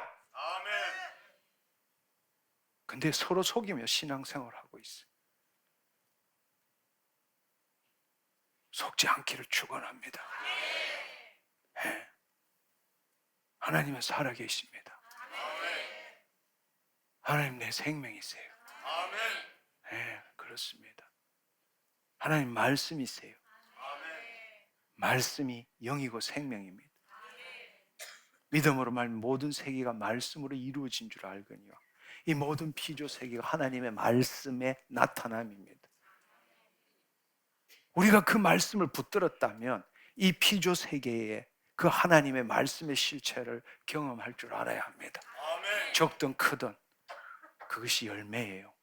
근데 서로 속이며 신앙생활하고 있어요. 속지 않기를 축원합니다. 네. 하나님은 살아계십니다. 하나님 내 생명이세요. 네, 그렇습니다. 하나님 말씀이세요. 말씀이 영이고 생명입니다. 믿음으로 말하면 모든 세계가 말씀으로 이루어진 줄 알거니와 이 모든 피조 세계가 하나님의 말씀의 나타남입니다. 우리가 그 말씀을 붙들었다면 이 피조 세계에 그 하나님의 말씀의 실체를 경험할 줄 알아야 합니다. 적든 크든 그것이 열매예요.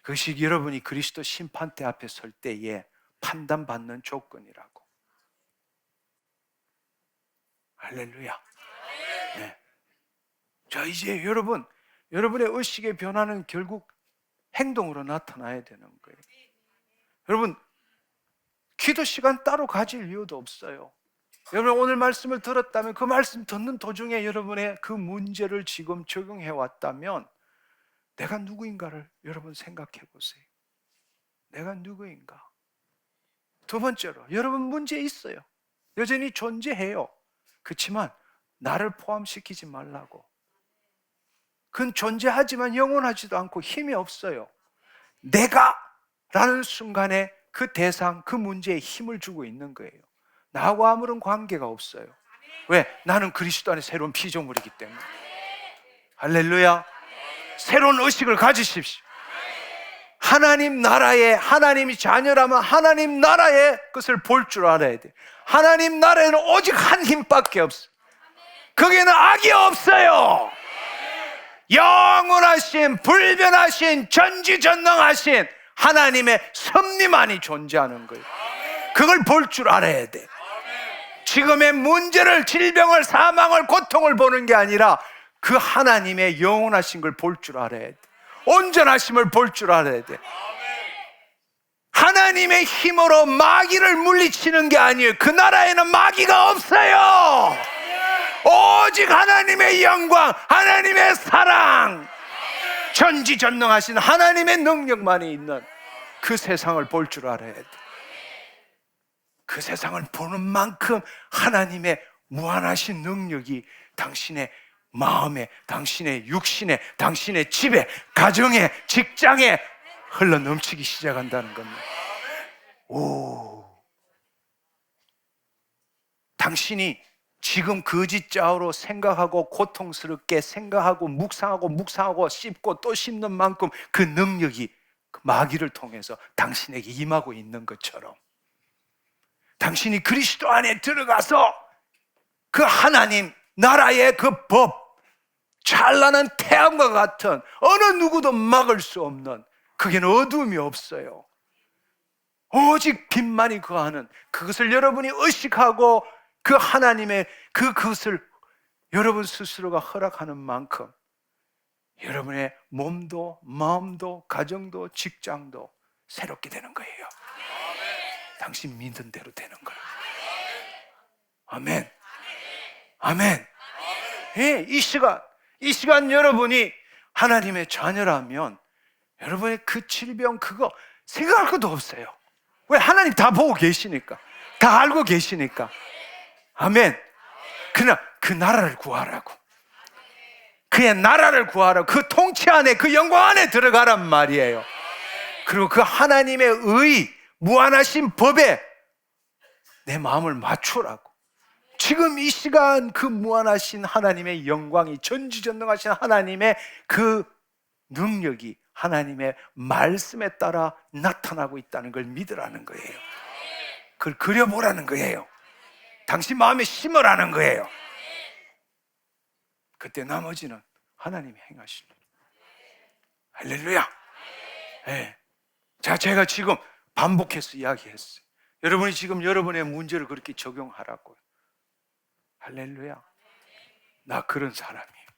그것이 여러분이 그리스도 심판대 앞에 설 때에 판단받는 조건이라고. 할렐루야. 네. 자, 이제 여러분의 의식의 변화는 결국 행동으로 나타나야 되는 거예요. 여러분, 기도 시간 따로 가질 이유도 없어요. 여러분 오늘 말씀을 들었다면 그 말씀 듣는 도중에 여러분의 그 문제를 지금 적용해 왔다면 내가 누구인가를 여러분 생각해 보세요. 내가 누구인가? 두 번째로 여러분 문제 있어요. 여전히 존재해요. 그렇지만 나를 포함시키지 말라고. 그건 존재하지만 영원하지도 않고 힘이 없어요. 내가라는 순간에 그 대상, 그 문제에 힘을 주고 있는 거예요. 나하고 아무런 관계가 없어요. 왜? 나는 그리스도 안에 새로운 피조물이기 때문에. 할렐루야. 새로운 의식을 가지십시오. 하나님 나라에, 하나님이 자녀라면 하나님 나라의 것을 볼 줄 알아야 돼. 하나님 나라에는 오직 한 힘밖에 없어. 거기에는 악이 없어요. 영원하신, 불변하신, 전지전능하신 하나님의 섭리만이 존재하는 거예요. 그걸 볼 줄 알아야 돼. 지금의 문제를, 질병을, 사망을, 고통을 보는 게 아니라 그 하나님의 영원하신 걸 볼 줄 알아야 돼. 온전하심을 볼 줄 알아야 돼. 하나님의 힘으로 마귀를 물리치는 게 아니에요. 그 나라에는 마귀가 없어요. 오직 하나님의 영광, 하나님의 사랑, 전지전능하신 하나님의 능력만이 있는 그 세상을 볼 줄 알아야 돼. 그 세상을 보는 만큼 하나님의 무한하신 능력이 당신의 마음에, 당신의 육신에, 당신의 집에, 가정에, 직장에 흘러 넘치기 시작한다는 겁니다. 당신이 지금 거짓 좌우로 생각하고 고통스럽게 생각하고 묵상하고 씹고 또 씹는 만큼 그 능력이 그 마귀를 통해서 당신에게 임하고 있는 것처럼 당신이 그리스도 안에 들어가서 그 하나님 나라의 그 법, 찬란한 태양과 같은 어느 누구도 막을 수 없는, 거기는 어둠이 없어요. 오직 빛만이 거하는 그것을 여러분이 의식하고 그 하나님의 그것을 여러분 스스로가 허락하는 만큼 여러분의 몸도 마음도 가정도 직장도 새롭게 되는 거예요. 당신 믿은 대로 되는 거예요. 아멘. 아멘. 예, 이 시간 여러분이 하나님의 자녀라면 여러분의 그 질병 그거 생각할 것도 없어요. 왜? 하나님 다 보고 계시니까, 다 알고 계시니까. 아멘. 그러나 그 나라를 구하라고, 그의 나라를 구하라고, 그 통치 안에, 그 영광 안에 들어가란 말이에요. 그리고 그 하나님의 의, 무한하신 법에 내 마음을 맞추라고. 지금 이 시간 그 무한하신 하나님의 영광이, 전지전능하신 하나님의 그 능력이 하나님의 말씀에 따라 나타나고 있다는 걸 믿으라는 거예요. 그걸 그려보라는 거예요. 당신 마음에 심으라는 거예요. 그때 나머지는 하나님이 행하시는. 할렐루야. 네. 자, 제가 지금 반복해서 이야기했어요. 여러분이 지금 여러분의 문제를 그렇게 적용하라고요. 할렐루야. 나 그런 사람이에요.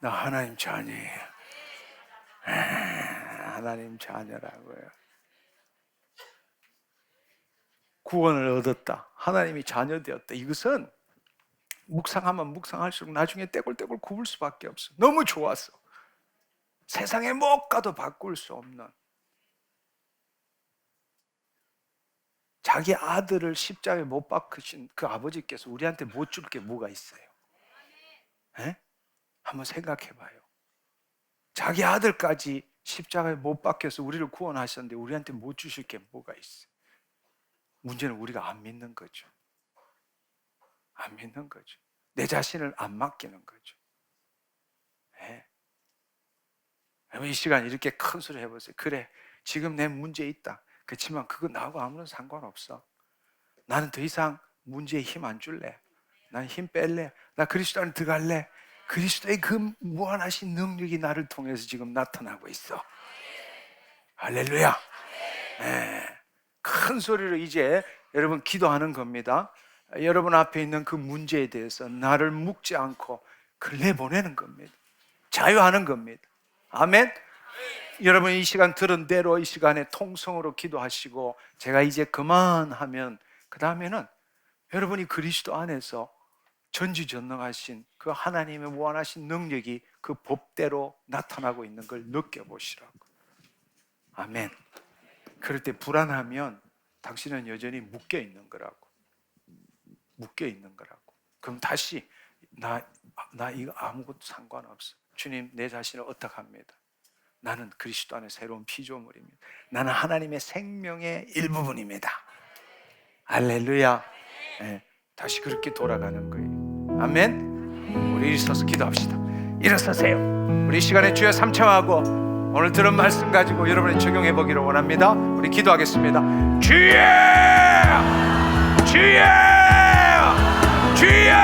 나 하나님 자녀예요. 하나님 자녀라고요. 구원을 얻었다, 하나님이 자녀 되었다, 이것은 묵상하면 묵상할수록 나중에 떼굴떼굴 굽을 수밖에 없어. 너무 좋았어. 세상에 못 가도 바꿀 수 없는, 자기 아들을 십자가에 못 박으신 그 아버지께서 우리한테 못 줄 게 뭐가 있어요? 에? 한번 생각해 봐요. 자기 아들까지 십자가에 못 박혀서 우리를 구원하셨는데 우리한테 못 주실 게 뭐가 있어요? 문제는 우리가 안 믿는 거죠. 안 믿는 거죠. 내 자신을 안 맡기는 거죠. 네. 이 시간 이렇게 큰 소리 해보세요. 그래, 지금 내 문제 있다. 그렇지만 그거 나하고 아무런 상관없어. 나는 더 이상 문제에 힘 안 줄래. 난 힘 뺄래. 나 그리스도 안에 들어갈래. 그리스도의 그 무한하신 능력이 나를 통해서 지금 나타나고 있어. 할렐루야. 네. 큰 소리로 이제 여러분 기도하는 겁니다. 여러분 앞에 있는 그 문제에 대해서 나를 묶지 않고 그걸 내보내는 겁니다. 자유하는 겁니다. 아멘. 여러분 이 시간 들은 대로 이 시간에 통성으로 기도하시고 제가 이제 그만하면 그 다음에는 여러분이 그리스도 안에서 전지전능하신 그 하나님의 무한하신 능력이 그 법대로 나타나고 있는 걸 느껴보시라고. 아멘. 그럴 때 불안하면 당신은 여전히 묶여 있는 거라고. 묶여 있는 거라고. 그럼 다시 나 이거 아무것도 상관없어. 주님, 내 자신을 어떡합니다. 나는 그리스도 안에 새로운 피조물입니다. 나는 하나님의 생명의 일부분입니다. 할렐루야. 네, 다시 그렇게 돌아가는 거예요. 아멘. 우리 일어서서 기도합시다. 일어서세요. 우리 이 시간에 주여 삼창하고 오늘 들은 말씀 가지고 여러분이 적용해 보기를 원합니다. 우리 기도하겠습니다. 주여! 주여! 주여!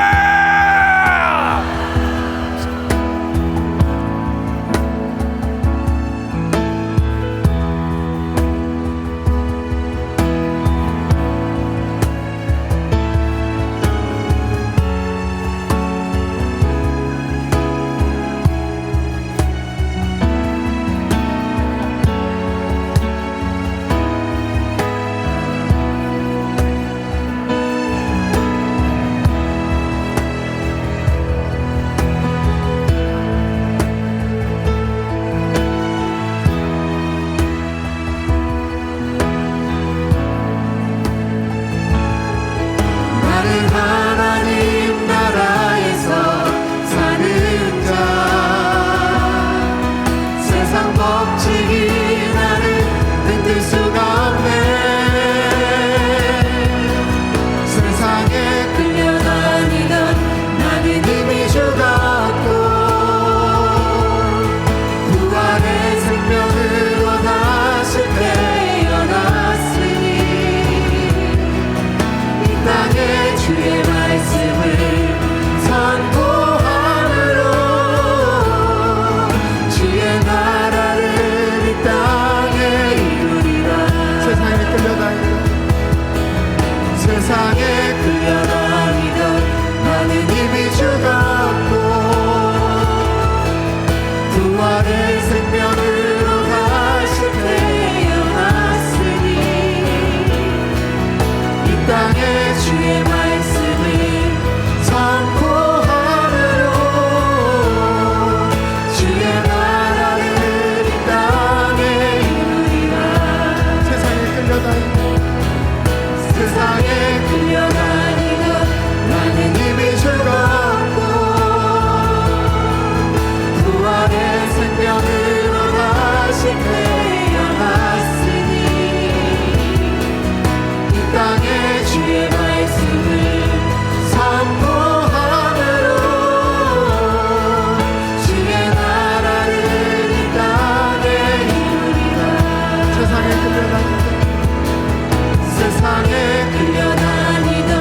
나는 하나님 나라에서 사는 자 세상 법칙이 나를 흔들 수가 없네 세상에 끌려다니던 나는 이미 죽었고 부활의 생명으로 다시 태어났으니 이 땅에 주의 말씀을 선포함으로 주의 나라를 이 땅에 이루리라 세상에 끌려다니던 나는 이미 죽었고 부활의 생명으로 다시 태어났으니 이 땅에 주의 말씀을 선포함으로 주의 나라를 이 땅에 이루리라 세상에 끌려다니던 나는 이미 죽었고 부활의 생명으로 다시 태어났으니 이 땅에 주의 말씀을 선포함으로 주의 나라를 이 땅에 이루리라 세상에 끌려다니던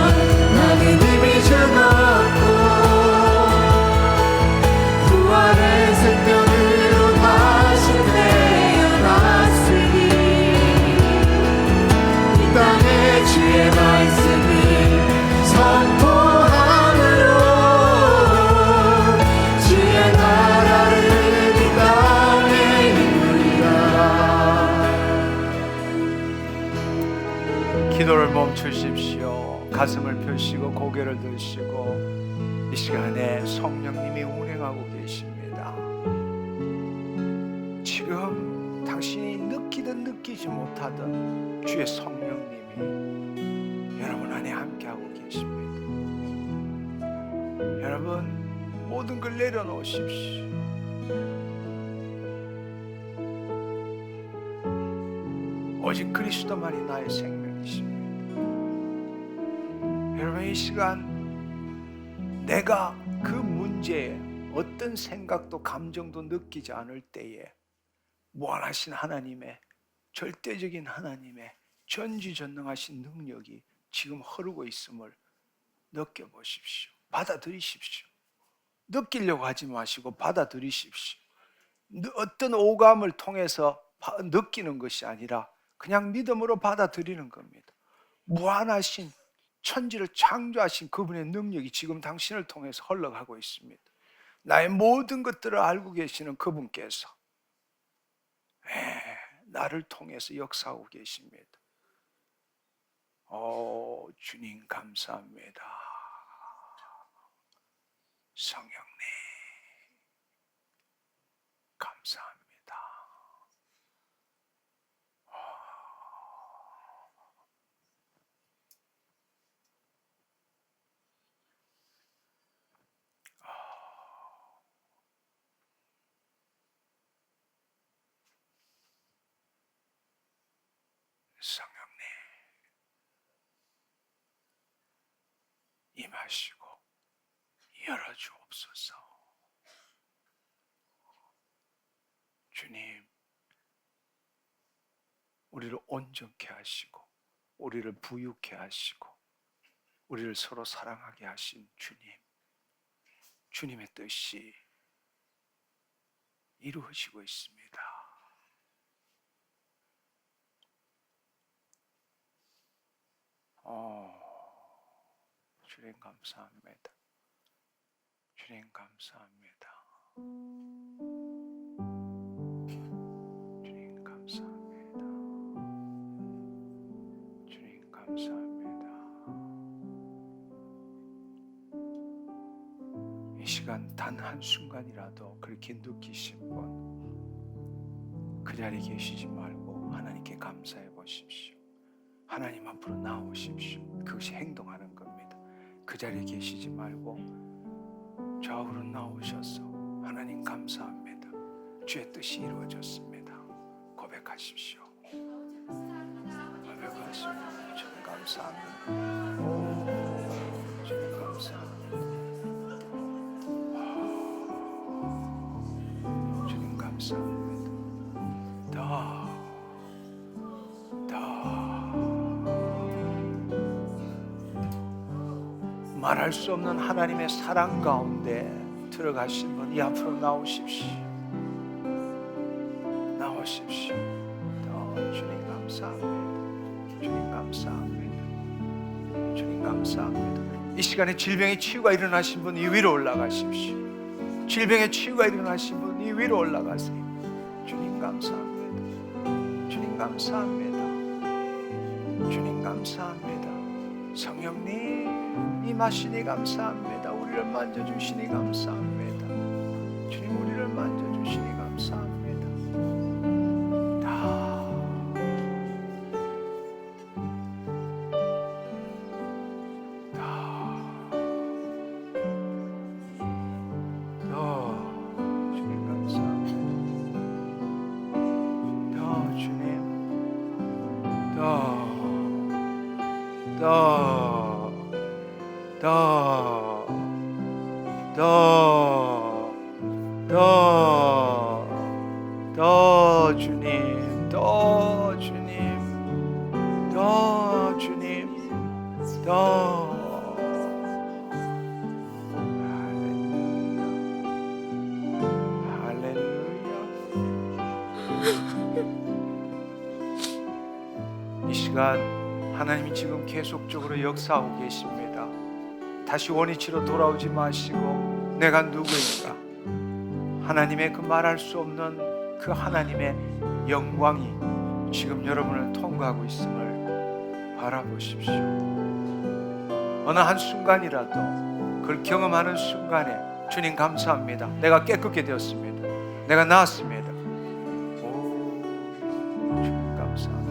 나는 이미 죽었고 부활의 생명으로 다시 태어났으니 이 땅에 주의 말씀을 선포함으로 주의 나라를 이 땅에 이루리라 기도를 멈추십시오. 가슴을 펴시고 고개를 들시고 이 시간에 성령님이 운행하고 계십니다. 지금 당신이 느끼든 느끼지 못하든 주의 성령님이 여러분 안에 함께하고 계십니다. 여러분 모든 걸 내려놓으십시오. 오직 그리스도만이 나의 생명이십니다. 여러분 이 시간 내가 그 문제에 어떤 생각도 감정도 느끼지 않을 때에 무한하신 하나님의 절대적인 하나님의 전지전능하신 능력이 지금 흐르고 있음을 느껴보십시오. 받아들이십시오. 느끼려고 하지 마시고 받아들이십시오. 어떤 오감을 통해서 느끼는 것이 아니라 그냥 믿음으로 받아들이는 겁니다. 무한하신 천지를 창조하신 그분의 능력이 지금 당신을 통해서 흘러가고 있습니다. 나의 모든 것들을 알고 계시는 그분께서 나를 통해서 역사하고 계십니다. 주님 감사합니다. 성령님 감사합니다. 성령님 임하시고 열어주옵소서. 주님, 우리를 온전케 하시고 우리를 부유케 하시고 우리를 서로 사랑하게 하신 주님, 주님의 뜻이 이루어지고 있습니다. 주님 감사합니다. 주님 감사합니다. 주님 감사합니다. 주님 감사합니다. 이 시간 단 한순간이라도 그렇게 느끼신 분 그 자리에 계시지 말고 하나님께 감사해 보십시오. 하나님 앞으로 나오십시오. 그것이 행동하는 겁니다. 그 자리에 계시지 말고 좌우로 나오셔서 하나님 감사합니다. 주의 뜻이 이루어졌습니다. 고백하십시오. 고백하십시오. 주님 감사합니다. 주님 감사합니다. 주님 감사합니다. 말할 수 없는 하나님의 사랑 가운데 들어가신 분 이 앞으로 나오십시오. 나오십시오. 주님 감사합니다. 주님 감사합니다. 주님 감사합니다. 이 시간에 질병의 치유가 일어나신 분 이 위로 올라가십시오. 질병의 치유가 일어나신 분 이 위로 올라가세요. 주님 감사합니다. 주님 감사합니다. 주님 감사합니다. 성령님 임하시니 감사합니다. 우리를 만져주시니 감사합니다. 주님 우리를 만져주시니 감사합니다. 주님 감사합니다. 주님 이 시간 하나님이 지금 계속적으로 역사하고 계십니다. 다시 원위치로 돌아오지 마시고 내가 누구인가, 하나님의 그 말할 수 없는 그 하나님의 영광이 지금 여러분을 통과하고 있음을 바라보십시오. 어느 한순간이라도 그걸 경험하는 순간에 주님 감사합니다. 내가 깨끗게 되었습니다. 내가 나았습니다. 주님 감사합니다.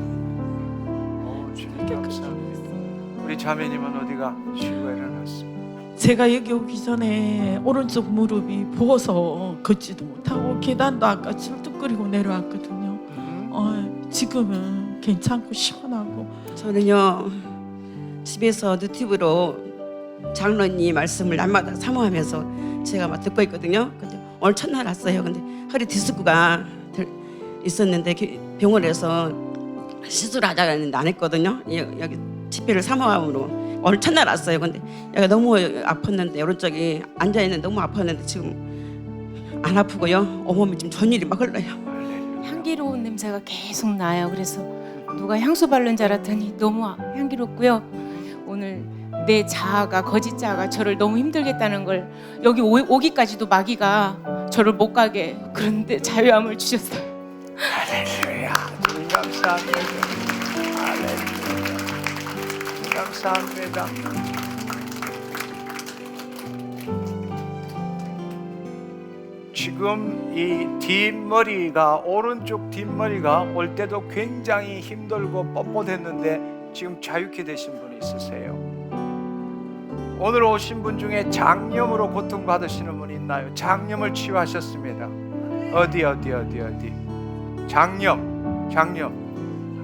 주님 감사합니다. 우리 자매님은 어디가 치유가 일어났습니다. 제가 여기 오기 전에 오른쪽 무릎이 부어서 걷지도 못하고 계단도 아까 쩔뚝거리고 내려왔거든요. 지금은 괜찮고 시원하고. 저는요 집에서 유튜브로 장로님 말씀을 날마다 사모하면서 제가 막 듣고 있거든요. 근데 오늘 첫날 왔어요. 근데 허리 디스크가 있었는데 병원에서 시술하자고 했는데 안 했거든요. 여기 집회를 사모함으로 오늘 첫날 왔어요. 근데 얘가 너무 아팠는데 오른쪽이 앉아 있는데 너무 아팠는데 지금 안 아프고요. 온몸이 지금 전율이 막 흘러요. 향기로운 냄새가 계속 나요. 그래서 누가 향수 바른 줄 알았더니 너무 향기롭고요. 오늘 내 자아가 거짓 자아가 저를 너무 힘들게 했다는 걸 여기 오기까지도 마귀가 저를 못 가게 그런데 자유함을 주셨어요. 할렐루야. 주님 감사합니다. 할렐루야. 감사합니다. 지금 이 뒷머리가 오른쪽 뒷머리가 올 때도 굉장히 힘들고 뻣뻣했는데 지금 자유케 되신 분이 있으세요. 오늘 오신 분 중에 장염으로 고통받으시는 분이 있나요? 장염을 치유하셨습니다. 어디 장염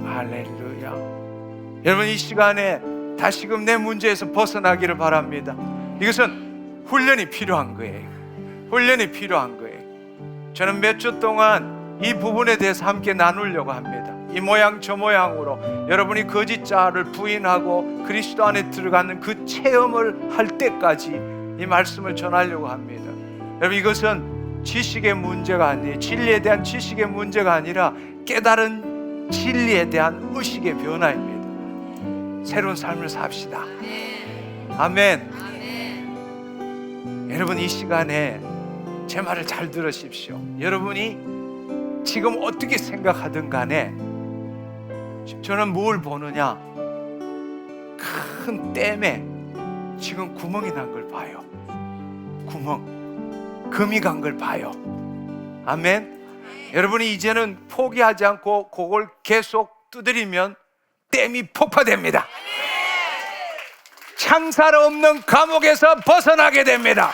할렐루야. 여러분 이 시간에 다시금 내 문제에서 벗어나기를 바랍니다. 이것은 훈련이 필요한 거예요. 훈련이 필요한 거예요. 저는 몇 주 동안 이 부분에 대해서 함께 나누려고 합니다. 이 모양 저 모양으로 여러분이 거짓 자아를 부인하고 그리스도 안에 들어가는 그 체험을 할 때까지 이 말씀을 전하려고 합니다. 여러분 이것은 지식의 문제가 아니에요. 진리에 대한 지식의 문제가 아니라 깨달은 진리에 대한 의식의 변화입니다. 새로운 삶을 삽시다. 아멘. 여러분 이 시간에 제 말을 잘 들으십시오. 여러분이 지금 어떻게 생각하든 간에 저는 뭘 보느냐, 큰 댐에 지금 구멍이 난 걸 봐요. 구멍, 금이 간 걸 봐요. 아멘. 여러분이 이제는 포기하지 않고 그걸 계속 두드리면 댐이 폭파됩니다. 창살 없는 감옥에서 벗어나게 됩니다.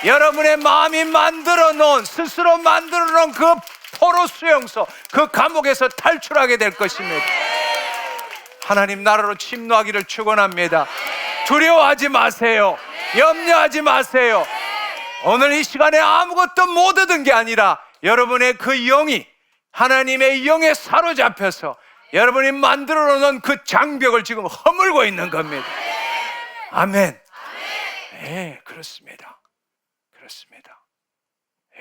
여러분의 마음이 만들어 놓은, 스스로 만들어 놓은 그 포로 수용소, 그 감옥에서 탈출하게 될 것입니다. 하나님 나라로 침노하기를 축원합니다. 두려워하지 마세요. 염려하지 마세요. 오늘 이 시간에 아무것도 못 얻은 게 아니라 여러분의 그 영이 하나님의 영에 사로잡혀서 여러분이 만들어 놓은 그 장벽을 지금 허물고 있는 겁니다. 아멘. 네, 그렇습니다. 그렇습니다. 네.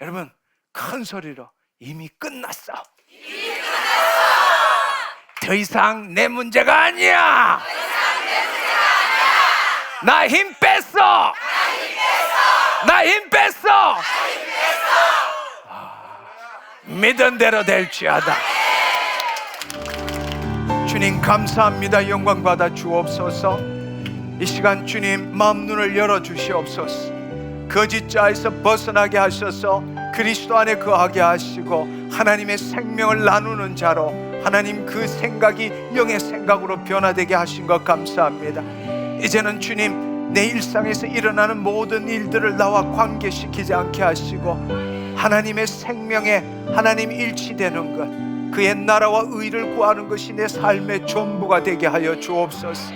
여러분 큰 소리로 이미 끝났어. 더 이상 내 문제가 아니야. 나 힘 뺐어. 나 힘 뺐어. 믿은 대로 될지어다. 주님 감사합니다. 영광 받아 주옵소서. 이 시간 주님 마음 눈을 열어 주시옵소서. 거짓 자에서 벗어나게 하셔서 그리스도 안에 거하게 하시고 하나님의 생명을 나누는 자로 하나님 그 생각이 영의 생각으로 변화되게 하신 것 감사합니다. 이제는 주님 내 일상에서 일어나는 모든 일들을 나와 관계시키지 않게 하시고 하나님의 생명에 하나님 일치되는 것, 그의 나라와 의를 구하는 것이 내 삶의 전부가 되게 하여 주옵소서.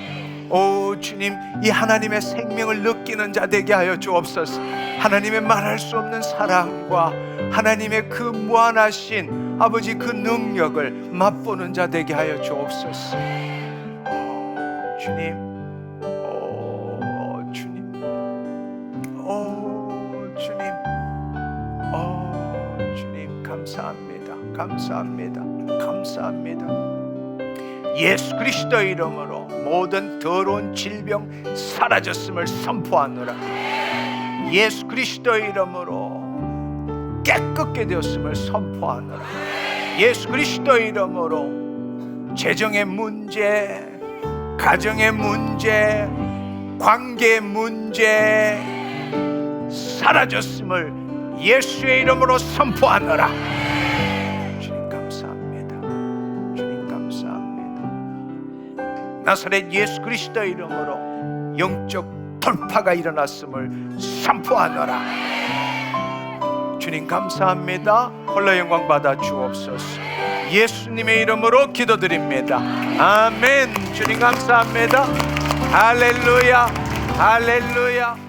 오 주님, 이 하나님의 생명을 느끼는 자 되게 하여 주옵소서. 하나님의 말할 수 없는 사랑과 하나님의 그 무한하신 아버지 그 능력을 맛보는 자 되게 하여 주옵소서. 주님, 주님, 주님, 주님 감사합니다. 감사합니다. 감사합니다. 예수 그리스도의 이름으로 모든 더러운 질병 사라졌음을 선포하노라. 예수 그리스도의 이름으로 깨끗게 되었음을 선포하노라. 예수 그리스도의 이름으로 재정의 문제, 가정의 문제, 관계의 문제 사라졌음을 예수의 이름으로 선포하노라. 주님 감사합니다. 주님 감사합니다. 나사렛 예수 그리스도의 이름으로 영적 돌파가 일어났음을 선포하노라. 주님 감사합니다. 홀로 영광 받아 주옵소서. 예수님의 이름으로 기도드립니다. 아멘. 주님 감사합니다. 할렐루야. 할렐루야.